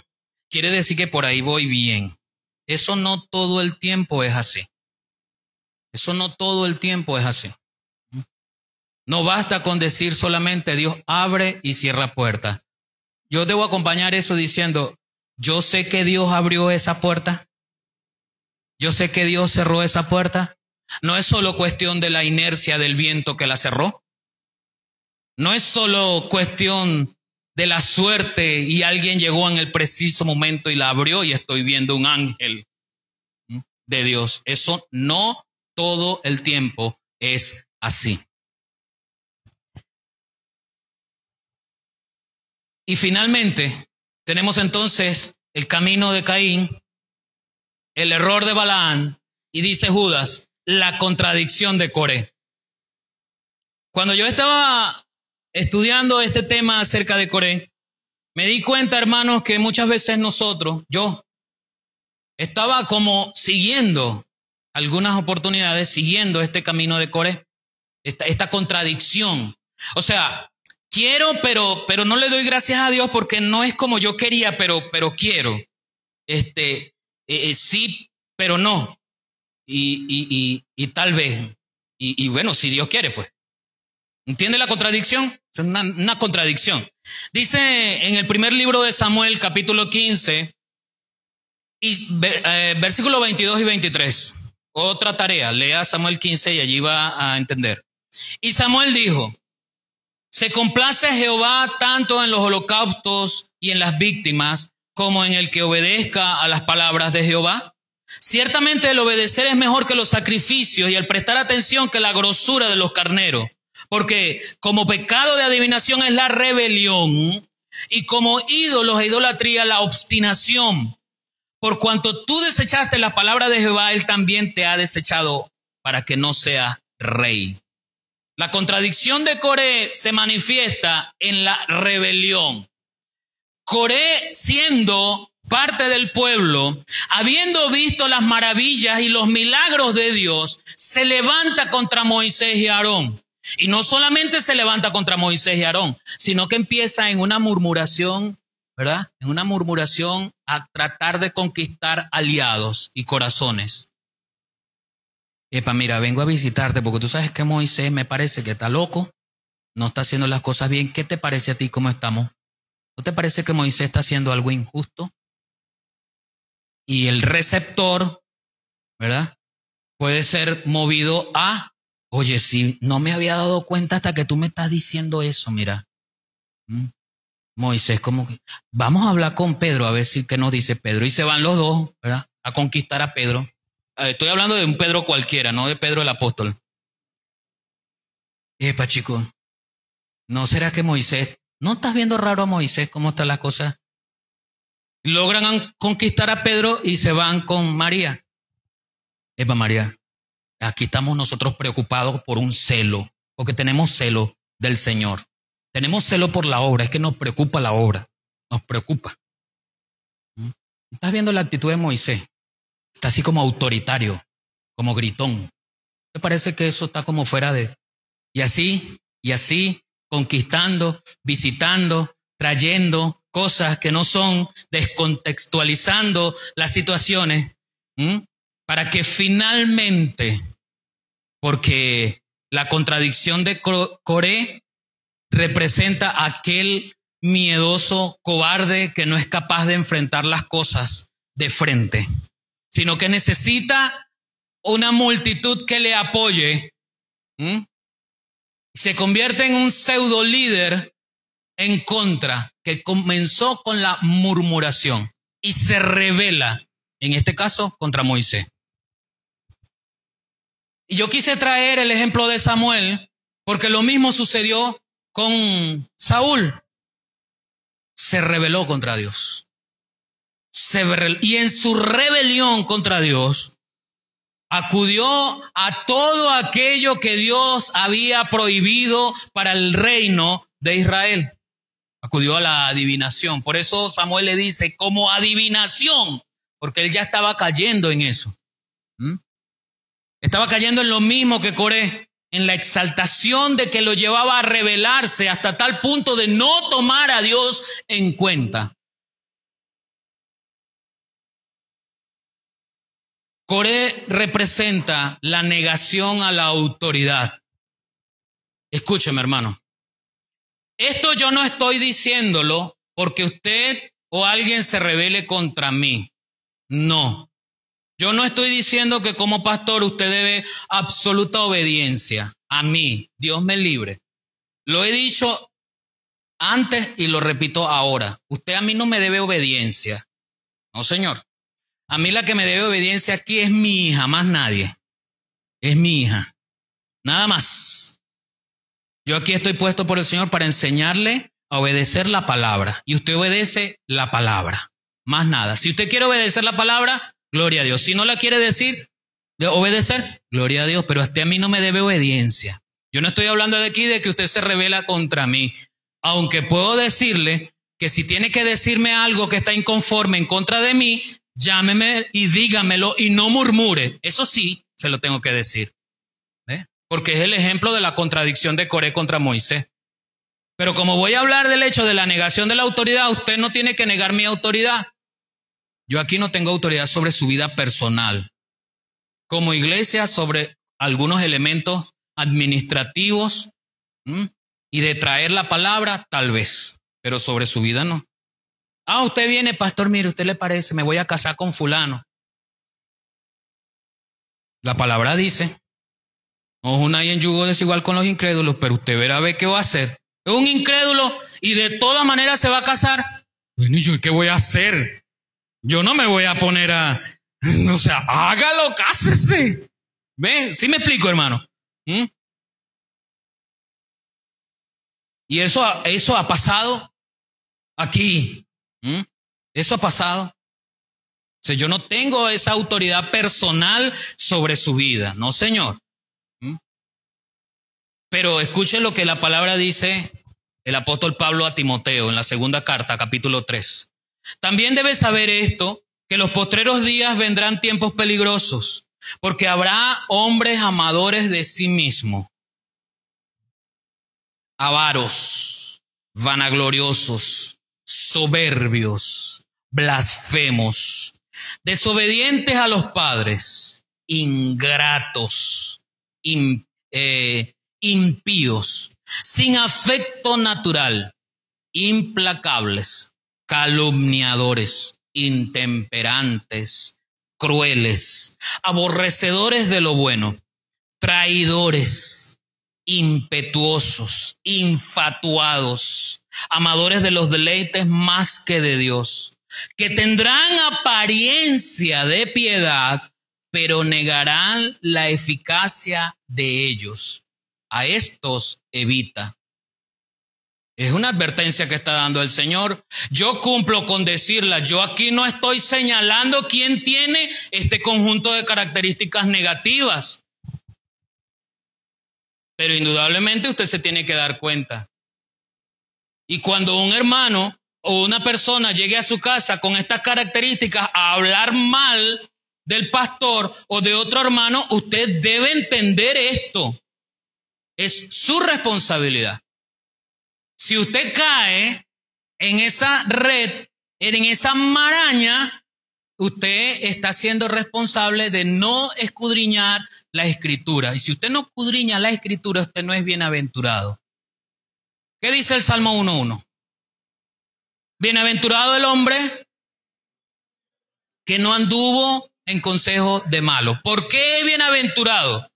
quiere decir que por ahí voy bien. Eso no todo el tiempo es así. Eso no todo el tiempo es así. No basta con decir solamente Dios abre y cierra puertas. Yo debo acompañar eso diciendo, yo sé que Dios abrió esa puerta. Yo sé que Dios cerró esa puerta. No es solo cuestión de la inercia del viento que la cerró. No es solo cuestión de la suerte y alguien llegó en el preciso momento y la abrió y estoy viendo un ángel de Dios. Eso no todo el tiempo es así. Y finalmente tenemos entonces el camino de Caín, el error de Balaam y dice Judas, la contradicción de Coré. Cuando yo estaba estudiando este tema acerca de Coré, me di cuenta, hermanos, que muchas veces yo estaba como siguiendo algunas oportunidades, siguiendo este camino de Coré, esta contradicción. O sea, quiero, pero no le doy gracias a Dios porque no es como yo quería, pero quiero. Sí, pero no. Y tal vez. Y bueno, si Dios quiere, pues. ¿Entiende la contradicción? Es una contradicción. Dice en el primer libro de Samuel, capítulo 15, versículos 22 y 23. Otra tarea, lea Samuel 15 y allí va a entender. Y Samuel dijo, se complace Jehová tanto en los holocaustos y en las víctimas, como en el que obedezca a las palabras de Jehová. Ciertamente el obedecer es mejor que los sacrificios y el prestar atención que la grosura de los carneros. Porque como pecado de adivinación es la rebelión y como ídolos e idolatría la obstinación. Por cuanto tú desechaste la palabra de Jehová, él también te ha desechado para que no seas rey. La contradicción de Coré se manifiesta en la rebelión. Coré, siendo parte del pueblo, habiendo visto las maravillas y los milagros de Dios, se levanta contra Moisés y Aarón. Y no solamente se levanta contra Moisés y Aarón, sino que empieza en una murmuración, ¿verdad? En una murmuración a tratar de conquistar aliados y corazones. Epa, mira, vengo a visitarte porque tú sabes que Moisés me parece que está loco, no está haciendo las cosas bien. ¿Qué te parece a ti cómo estamos? ¿No te parece que Moisés está haciendo algo injusto? Y el receptor, ¿verdad? Puede ser movido a, oye, si no me había dado cuenta hasta que tú me estás diciendo eso, mira. Moisés, como que, vamos a hablar con Pedro a ver si qué nos dice Pedro. Y se van los dos, ¿verdad? A conquistar a Pedro. Estoy hablando de un Pedro cualquiera, no de Pedro el apóstol. Epa, chico, ¿no será que Moisés, no estás viendo raro a Moisés cómo está la cosa? Logran conquistar a Pedro y se van con María. Epa, María, aquí estamos nosotros preocupados por un celo, porque tenemos celo del Señor. Tenemos celo por la obra, es que nos preocupa la obra, nos preocupa. ¿Estás viendo la actitud de Moisés? Está así como autoritario, como gritón. ¿Te parece que eso está como fuera de...? Y así, conquistando, visitando, trayendo cosas que no son, descontextualizando las situaciones, para que finalmente, porque la contradicción de Coré representa a aquel miedoso cobarde que no es capaz de enfrentar las cosas de frente, sino que necesita una multitud que le apoye. Se convierte en un pseudo líder en contra, que comenzó con la murmuración y se rebela, en este caso, contra Moisés. Y yo quise traer el ejemplo de Samuel, porque lo mismo sucedió con Saúl. Se rebeló contra Dios. Y en su rebelión contra Dios, acudió a todo aquello que Dios había prohibido para el reino de Israel. Acudió a la adivinación. Por eso Samuel le dice como adivinación, porque él ya estaba cayendo en eso. Estaba cayendo en lo mismo que Coré, en la exaltación de que lo llevaba a rebelarse hasta tal punto de no tomar a Dios en cuenta. Coré representa la negación a la autoridad. Escúcheme, hermano. Esto yo no estoy diciéndolo porque usted o alguien se rebele contra mí. No. Yo no estoy diciendo que como pastor usted debe absoluta obediencia a mí. Dios me libre. Lo he dicho antes y lo repito ahora. Usted a mí no me debe obediencia. No, señor. A mí la que me debe obediencia aquí es mi hija, más nadie. Es mi hija. Nada más. Yo aquí estoy puesto por el Señor para enseñarle a obedecer la palabra. Y usted obedece la palabra. Más nada. Si usted quiere obedecer la palabra, gloria a Dios. Si no la quiere obedecer, gloria a Dios. Pero usted a mí no me debe obediencia. Yo no estoy hablando de aquí de que usted se rebela contra mí. Aunque puedo decirle que si tiene que decirme algo que está inconforme en contra de mí, llámeme y dígamelo y no murmure. Eso sí, se lo tengo que decir. Porque es el ejemplo de la contradicción de Coré contra Moisés. Pero como voy a hablar del hecho de la negación de la autoridad, usted no tiene que negar mi autoridad. Yo aquí no tengo autoridad sobre su vida personal. Como iglesia, sobre algunos elementos administrativos y de traer la palabra, tal vez. Pero sobre su vida no. Usted viene, pastor, mire, ¿usted le parece? Me voy a casar con fulano. La palabra dice, no es una y en yugo desigual con los incrédulos, pero usted verá a ver qué va a hacer. Es un incrédulo y de todas maneras se va a casar. Bueno, ¿y yo qué voy a hacer? Yo no me voy a poner o sea, hágalo, cásese. ¿Ve? ¿Sí me explico, hermano? Y eso ha pasado aquí. Eso ha pasado. O sea, yo no tengo esa autoridad personal sobre su vida. No, señor. Pero escuchen lo que la palabra dice el apóstol Pablo a Timoteo en la segunda carta, capítulo 3. También debes saber esto, que los postreros días vendrán tiempos peligrosos, porque habrá hombres amadores de sí mismos, avaros, vanagloriosos, soberbios, blasfemos, desobedientes a los padres, ingratos, impíos, sin afecto natural, implacables, calumniadores, intemperantes, crueles, aborrecedores de lo bueno, traidores, impetuosos, infatuados, amadores de los deleites más que de Dios, que tendrán apariencia de piedad, pero negarán la eficacia de ellos. A estos evita. Es una advertencia que está dando el Señor. Yo cumplo con decirla. Yo aquí no estoy señalando quién tiene este conjunto de características negativas. Pero indudablemente usted se tiene que dar cuenta. Y cuando un hermano o una persona llegue a su casa con estas características a hablar mal del pastor o de otro hermano, usted debe entender esto. Es su responsabilidad. Si usted cae en esa red, en esa maraña, usted está siendo responsable de no escudriñar la Escritura. Y si usted no escudriña la Escritura, usted no es bienaventurado. ¿Qué dice el Salmo 1:1? Bienaventurado el hombre que no anduvo en consejo de malos. ¿Por qué bienaventurado?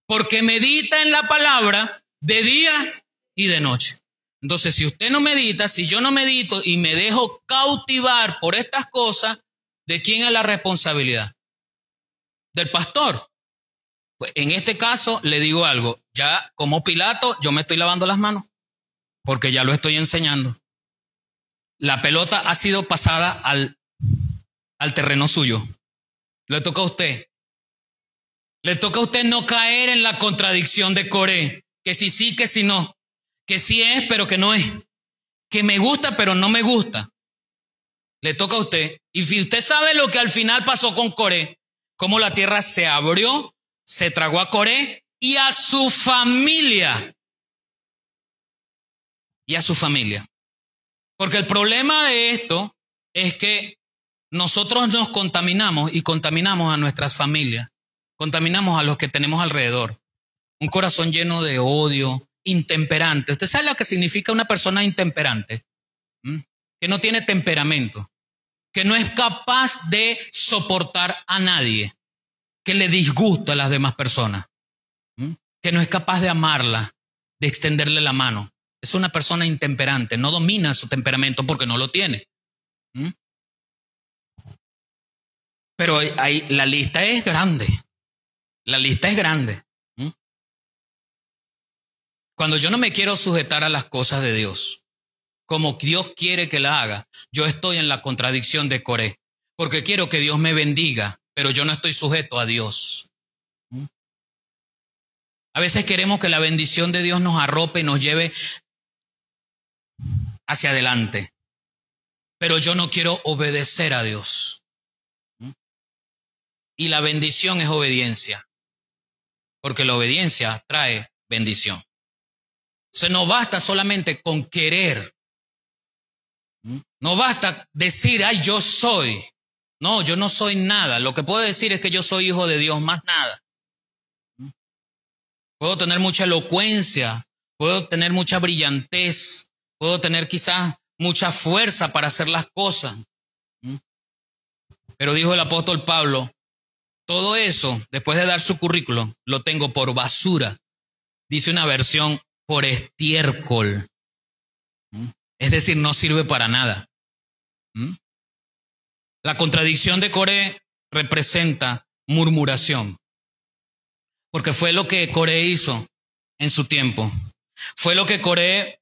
Porque medita en la palabra de día y de noche. Entonces, si usted no medita, si yo no medito y me dejo cautivar por estas cosas, ¿de quién es la responsabilidad? Del pastor. Pues en este caso le digo algo, ya como Pilato yo me estoy lavando las manos, porque ya lo estoy enseñando. La pelota ha sido pasada al terreno suyo. Le toca a usted. Le toca a usted no caer en la contradicción de Coré, que si sí, que si no. Que sí es, pero que no es. Que me gusta, pero no me gusta. Le toca a usted. Y si usted sabe lo que al final pasó con Coré, cómo la tierra se abrió, se tragó a Coré y a su familia. Y a su familia. Porque el problema de esto es que nosotros nos contaminamos y contaminamos a nuestras familias. Contaminamos a los que tenemos alrededor. Un corazón lleno de odio, intemperante. ¿Usted sabe lo que significa una persona intemperante? Que no tiene temperamento, que no es capaz de soportar a nadie, que le disgusta a las demás personas, que no es capaz de amarla, de extenderle la mano. Es una persona intemperante, no domina su temperamento porque no lo tiene. Pero ahí, la lista es grande. La lista es grande. Cuando yo no me quiero sujetar a las cosas de Dios, como Dios quiere que la haga, yo estoy en la contradicción de Coré, porque quiero que Dios me bendiga, pero yo no estoy sujeto a Dios. A veces queremos que la bendición de Dios nos arrope y nos lleve hacia adelante, pero yo no quiero obedecer a Dios. Y la bendición es obediencia, porque la obediencia trae bendición. Entonces no basta solamente con querer. No basta decir, ay, yo soy. No, yo no soy nada. Lo que puedo decir es que yo soy hijo de Dios, más nada. Puedo tener mucha elocuencia, puedo tener mucha brillantez, puedo tener quizás mucha fuerza para hacer las cosas. Pero dijo el apóstol Pablo, todo eso, después de dar su currículum, lo tengo por basura. Dice una versión, por estiércol. Es decir, no sirve para nada. La contradicción de Coré representa murmuración. Porque fue lo que Coré hizo en su tiempo. Fue lo que Coré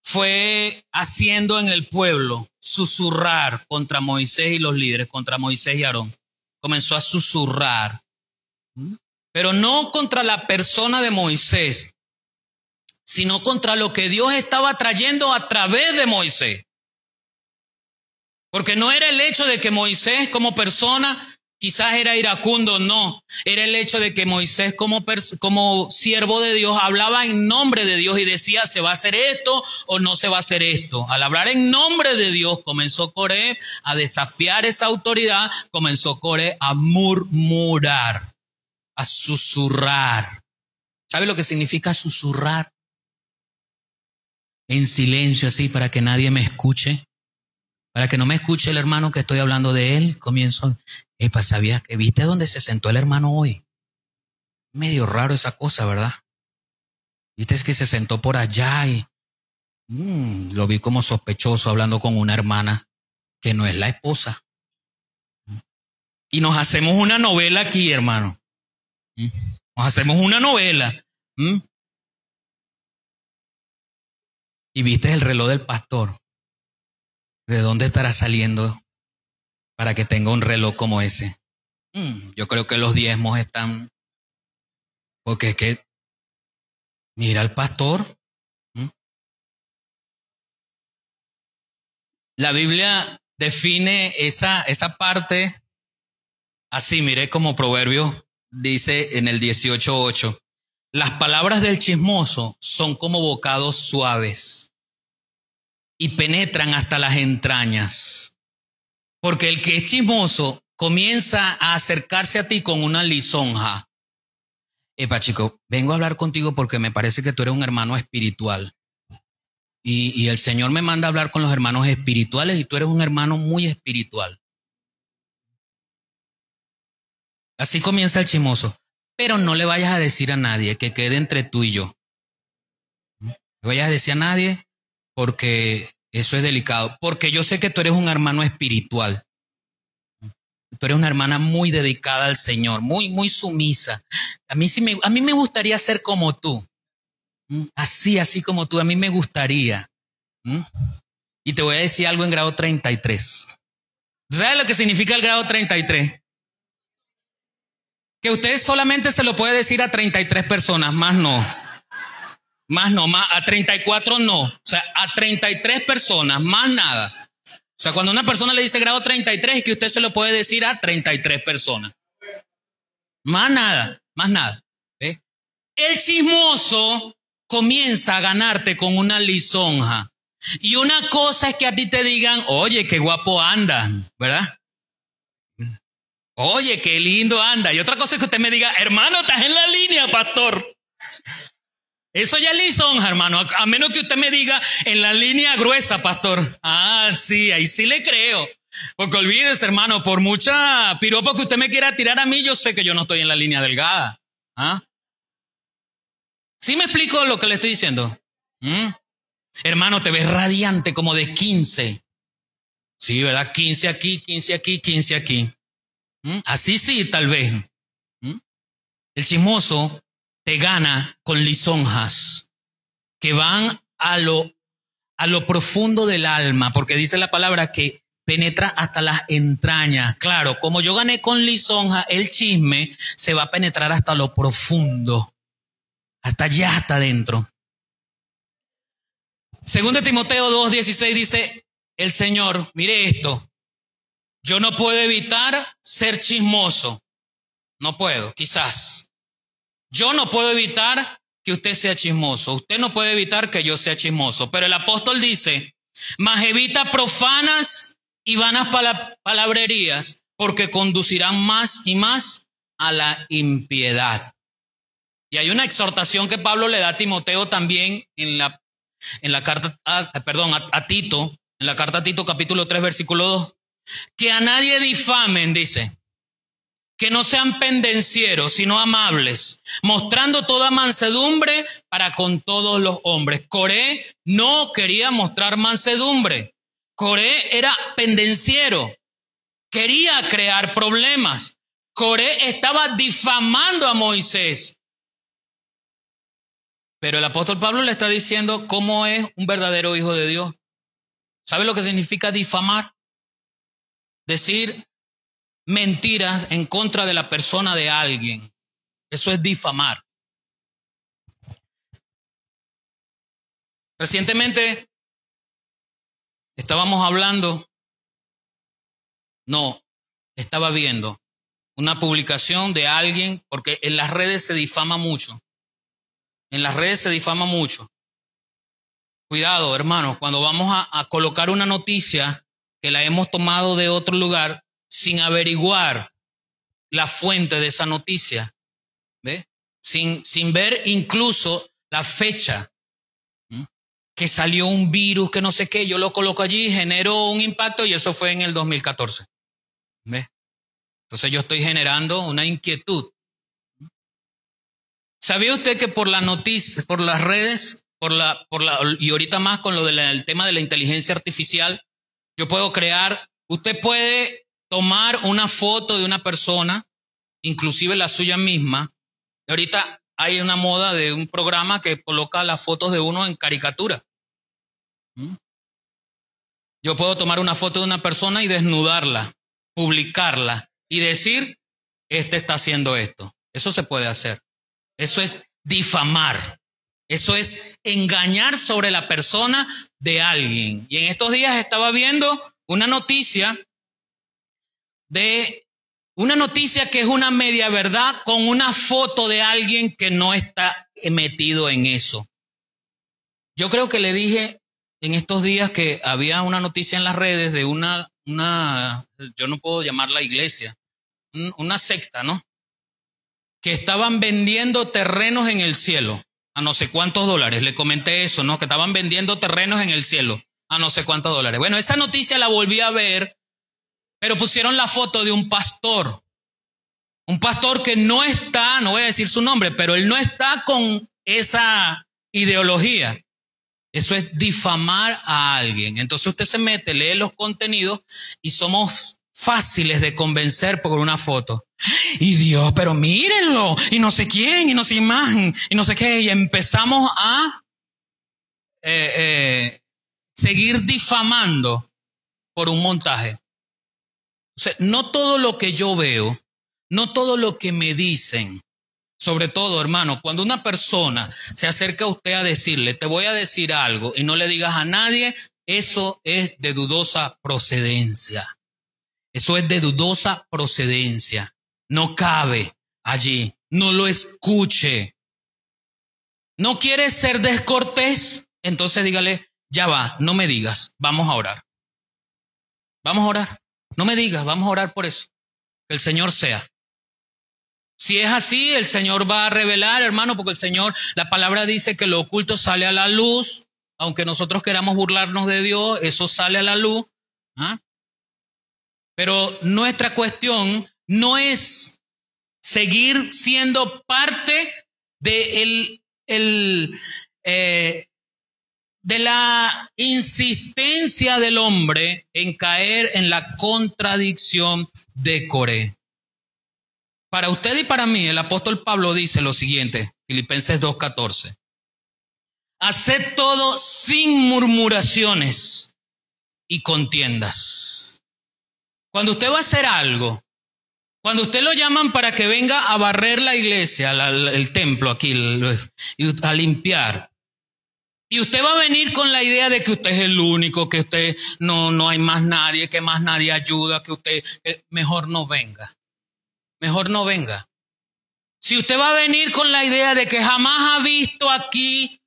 fue haciendo en el pueblo, susurrar contra Moisés y los líderes, contra Moisés y Aarón. Comenzó a susurrar. Pero no contra la persona de Moisés, sino contra lo que Dios estaba trayendo a través de Moisés. Porque no era el hecho de que Moisés como persona quizás era iracundo, no. Era el hecho de que Moisés como siervo de Dios hablaba en nombre de Dios y decía, ¿se va a hacer esto o no se va a hacer esto? Al hablar en nombre de Dios, comenzó Coré a desafiar esa autoridad, comenzó Coré a murmurar, a susurrar. ¿Sabe lo que significa susurrar? En silencio así para que nadie me escuche. Para que no me escuche el hermano que estoy hablando de él, comienzo, ¿sabías que viste dónde se sentó el hermano hoy? Medio raro esa cosa, ¿verdad? Viste es que se sentó por allá y lo vi como sospechoso hablando con una hermana que no es la esposa. Y nos hacemos una novela aquí, hermano. Nos hacemos una novela. Y viste el reloj del pastor. ¿De dónde estará saliendo para que tenga un reloj como ese? Yo creo que los diezmos están... Porque es que... Mira al pastor. La Biblia define esa parte así, mire como Proverbios dice en el 18:8. Las palabras del chismoso son como bocados suaves y penetran hasta las entrañas. Porque el que es chismoso comienza a acercarse a ti con una lisonja. Chico, vengo a hablar contigo porque me parece que tú eres un hermano espiritual. Y el Señor me manda a hablar con los hermanos espirituales y tú eres un hermano muy espiritual. Así comienza el chismoso. Pero no le vayas a decir a nadie, que quede entre tú y yo. No le vayas a decir a nadie porque eso es delicado. Porque yo sé que tú eres un hermano espiritual. Tú eres una hermana muy dedicada al Señor, muy, muy sumisa. A mí me gustaría ser como tú. Así como tú, a mí me gustaría. Y te voy a decir algo en grado 33. ¿Sabes lo que significa el grado 33? Que usted solamente se lo puede decir a 33 personas, más no. Más no, más a 34 no. O sea, a 33 personas, más nada. O sea, cuando una persona le dice grado 33 es que usted se lo puede decir a 33 personas. Más nada, más nada. ¿Ve? El chismoso comienza a ganarte con una lisonja. Y una cosa es que a ti te digan, oye, qué guapo anda, ¿verdad? Oye, qué lindo anda. Y otra cosa es que usted me diga, hermano, estás en la línea, pastor. Eso ya es lisonja, hermano. A menos que usted me diga en la línea gruesa, pastor. Ah, sí, ahí sí le creo. Porque olvídese, hermano, por mucha piropa que usted me quiera tirar a mí, yo sé que yo no estoy en la línea delgada. ¿Ah? ¿Sí me explico lo que le estoy diciendo? Hermano, te ves radiante como de 15. Sí, ¿verdad? 15 aquí, 15 aquí, 15 aquí. Así sí, tal vez. El chismoso te gana con lisonjas que van a lo profundo del alma, porque dice la palabra que penetra hasta las entrañas. Claro, como yo gané con lisonja, el chisme se va a penetrar hasta lo profundo, hasta allá, hasta adentro. 2 Timoteo 2:16 dice, el Señor, mire esto, yo no puedo evitar ser chismoso. No puedo, quizás. Yo no puedo evitar que usted sea chismoso. Usted no puede evitar que yo sea chismoso. Pero el apóstol dice, mas evita profanas y vanas palabrerías, porque conducirán más y más a la impiedad. Y hay una exhortación que Pablo le da a Timoteo también en la carta, a Tito, en la carta a Tito capítulo 3 versículo 2. Que a nadie difamen, dice, que no sean pendencieros, sino amables, mostrando toda mansedumbre para con todos los hombres. Coré no quería mostrar mansedumbre. Coré era pendenciero, quería crear problemas. Coré estaba difamando a Moisés. Pero el apóstol Pablo le está diciendo cómo es un verdadero hijo de Dios. ¿Sabe lo que significa difamar? Decir mentiras en contra de la persona de alguien. Eso es difamar. Recientemente estaba viendo una publicación de alguien, porque en las redes se difama mucho. En las redes se difama mucho. Cuidado, hermanos, cuando vamos a colocar una noticia que la hemos tomado de otro lugar sin averiguar la fuente de esa noticia, ¿ve? Sin ver incluso la fecha, que salió un virus, que no sé qué, yo lo coloco allí, generó un impacto y eso fue en el 2014. ¿Ve? Entonces yo estoy generando una inquietud. ¿Sabía usted que por la noticia, por las redes, y ahorita más con lo del tema de la inteligencia artificial, usted puede tomar una foto de una persona, inclusive la suya misma, y ahorita hay una moda de un programa que coloca las fotos de uno en caricatura. Yo puedo tomar una foto de una persona y desnudarla, publicarla y decir, este está haciendo esto. Eso se puede hacer. Eso es difamar. Eso es engañar sobre la persona de alguien. Y en estos días estaba viendo una noticia que es una media verdad con una foto de alguien que no está metido en eso. Yo creo que le dije en estos días que había una noticia en las redes de una yo no puedo llamarla iglesia, una secta, ¿no? Que estaban vendiendo terrenos en el cielo a no sé cuántos dólares. Le comenté eso, ¿no? Que estaban vendiendo terrenos en el cielo a no sé cuántos dólares. Bueno, esa noticia la volví a ver, pero pusieron la foto de un pastor. Un pastor que no está, no voy a decir su nombre, pero él no está con esa ideología. Eso es difamar a alguien. Entonces usted se mete, lee los contenidos y somos fáciles de convencer por una foto. Y Dios, pero mírenlo, y no sé quién, y no sé más, y no sé qué, y empezamos a seguir difamando por un montaje. O sea, no todo lo que yo veo, no todo lo que me dicen, sobre todo, hermano, cuando una persona se acerca a usted a decirle, te voy a decir algo, y no le digas a nadie, eso es de dudosa procedencia. Eso es de dudosa procedencia. No cabe allí. No lo escuche. ¿No quieres ser descortés? Entonces dígale, ya va, no me digas, vamos a orar. Vamos a orar. No me digas, vamos a orar por eso. Que el Señor sea. Si es así, el Señor va a revelar, hermano, porque el Señor, la palabra dice que lo oculto sale a la luz. Aunque nosotros queramos burlarnos de Dios, eso sale a la luz. ¿Ah? Pero nuestra cuestión no es seguir siendo parte de la insistencia del hombre en caer en la contradicción de Coré. Para usted y para mí, el apóstol Pablo dice lo siguiente, Filipenses 2:14. Haced todo sin murmuraciones y contiendas. Cuando usted va a hacer algo, cuando usted lo llaman para que venga a barrer la iglesia, el templo aquí, a limpiar, y usted va a venir con la idea de que usted es el único, que usted no hay más nadie, que más nadie ayuda, que usted, mejor no venga. Mejor no venga. Si usted va a venir con la idea de que jamás ha visto aquí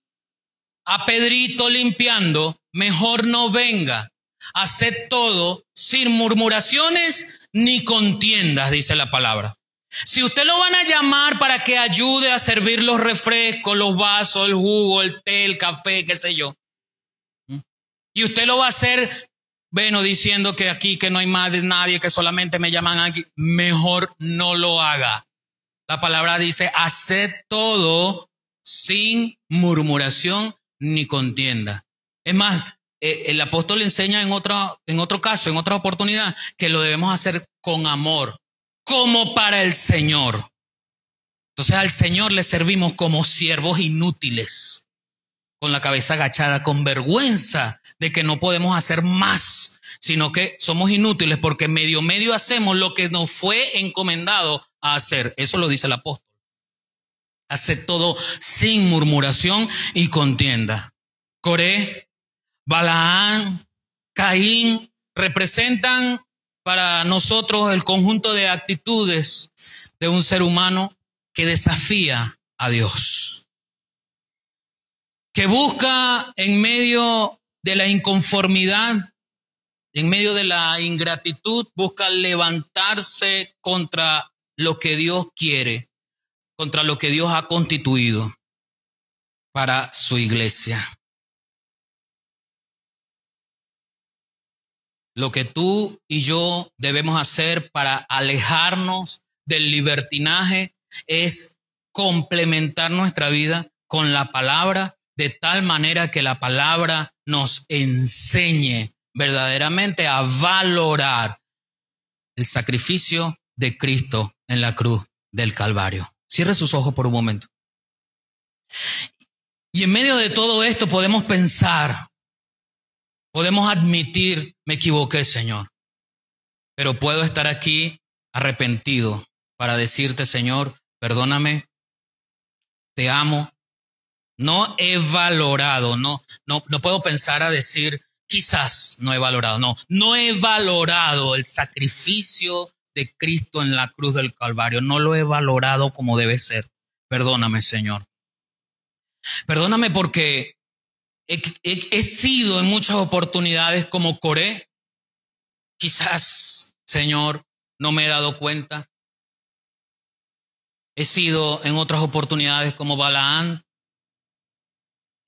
a Pedrito limpiando, mejor no venga. Haced todo sin murmuraciones ni contiendas, dice la palabra. Si usted lo van a llamar para que ayude a servir los refrescos, los vasos, el jugo, el té, el café, qué sé yo, y usted lo va a hacer, bueno, diciendo que aquí que no hay más de nadie, que solamente me llaman aquí, mejor no lo haga. La palabra dice, haced todo sin murmuración ni contienda. Es más, el apóstol enseña en otro caso, en otra oportunidad, que lo debemos hacer con amor, como para el Señor. Entonces al Señor le servimos como siervos inútiles, con la cabeza agachada, con vergüenza de que no podemos hacer más, sino que somos inútiles porque medio hacemos lo que nos fue encomendado a hacer. Eso lo dice el apóstol. Hace todo sin murmuración y contienda. Coré, Balaam, Caín representan para nosotros el conjunto de actitudes de un ser humano que desafía a Dios, que busca en medio de la inconformidad, en medio de la ingratitud, busca levantarse contra lo que Dios quiere, contra lo que Dios ha constituido para su iglesia. Lo que tú y yo debemos hacer para alejarnos del libertinaje es complementar nuestra vida con la palabra, de tal manera que la palabra nos enseñe verdaderamente a valorar el sacrificio de Cristo en la cruz del Calvario. Cierre sus ojos por un momento. Y en medio de todo esto podemos pensar, podemos admitir, me equivoqué, Señor, pero puedo estar aquí arrepentido para decirte, Señor, perdóname, te amo. No he valorado, no puedo pensar a decir, quizás no he valorado, no he valorado el sacrificio de Cristo en la cruz del Calvario, no lo he valorado como debe ser. Perdóname, Señor. Perdóname porque he sido en muchas oportunidades como Coré. Quizás, Señor, no me he dado cuenta. He sido en otras oportunidades como Balaam.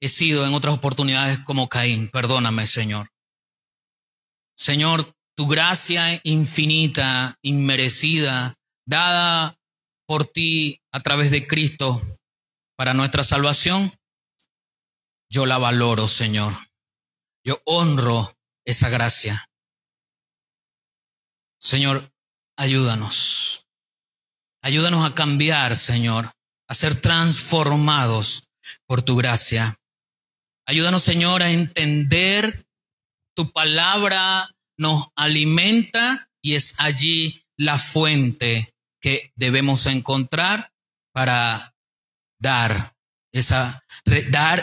He sido en otras oportunidades como Caín. Perdóname, Señor. Señor, tu gracia infinita, inmerecida, dada por ti a través de Cristo para nuestra salvación, yo la valoro, Señor. Yo honro esa gracia. Señor, ayúdanos. Ayúdanos a cambiar, Señor, a ser transformados por tu gracia. Ayúdanos, Señor, a entender tu palabra nos alimenta y es allí la fuente que debemos encontrar para dar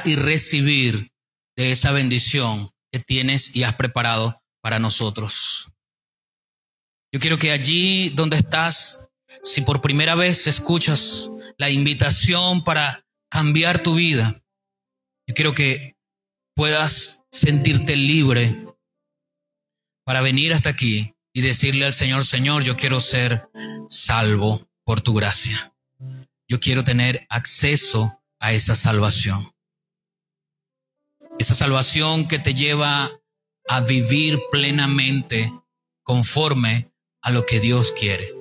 y recibir de esa bendición que tienes y has preparado para nosotros. Yo quiero que allí donde estás, si por primera vez escuchas la invitación para cambiar tu vida, yo quiero que puedas sentirte libre para venir hasta aquí y decirle al Señor, Señor, yo quiero ser salvo por tu gracia. Yo quiero tener acceso a esa salvación. Esa salvación que te lleva a vivir plenamente conforme a lo que Dios quiere.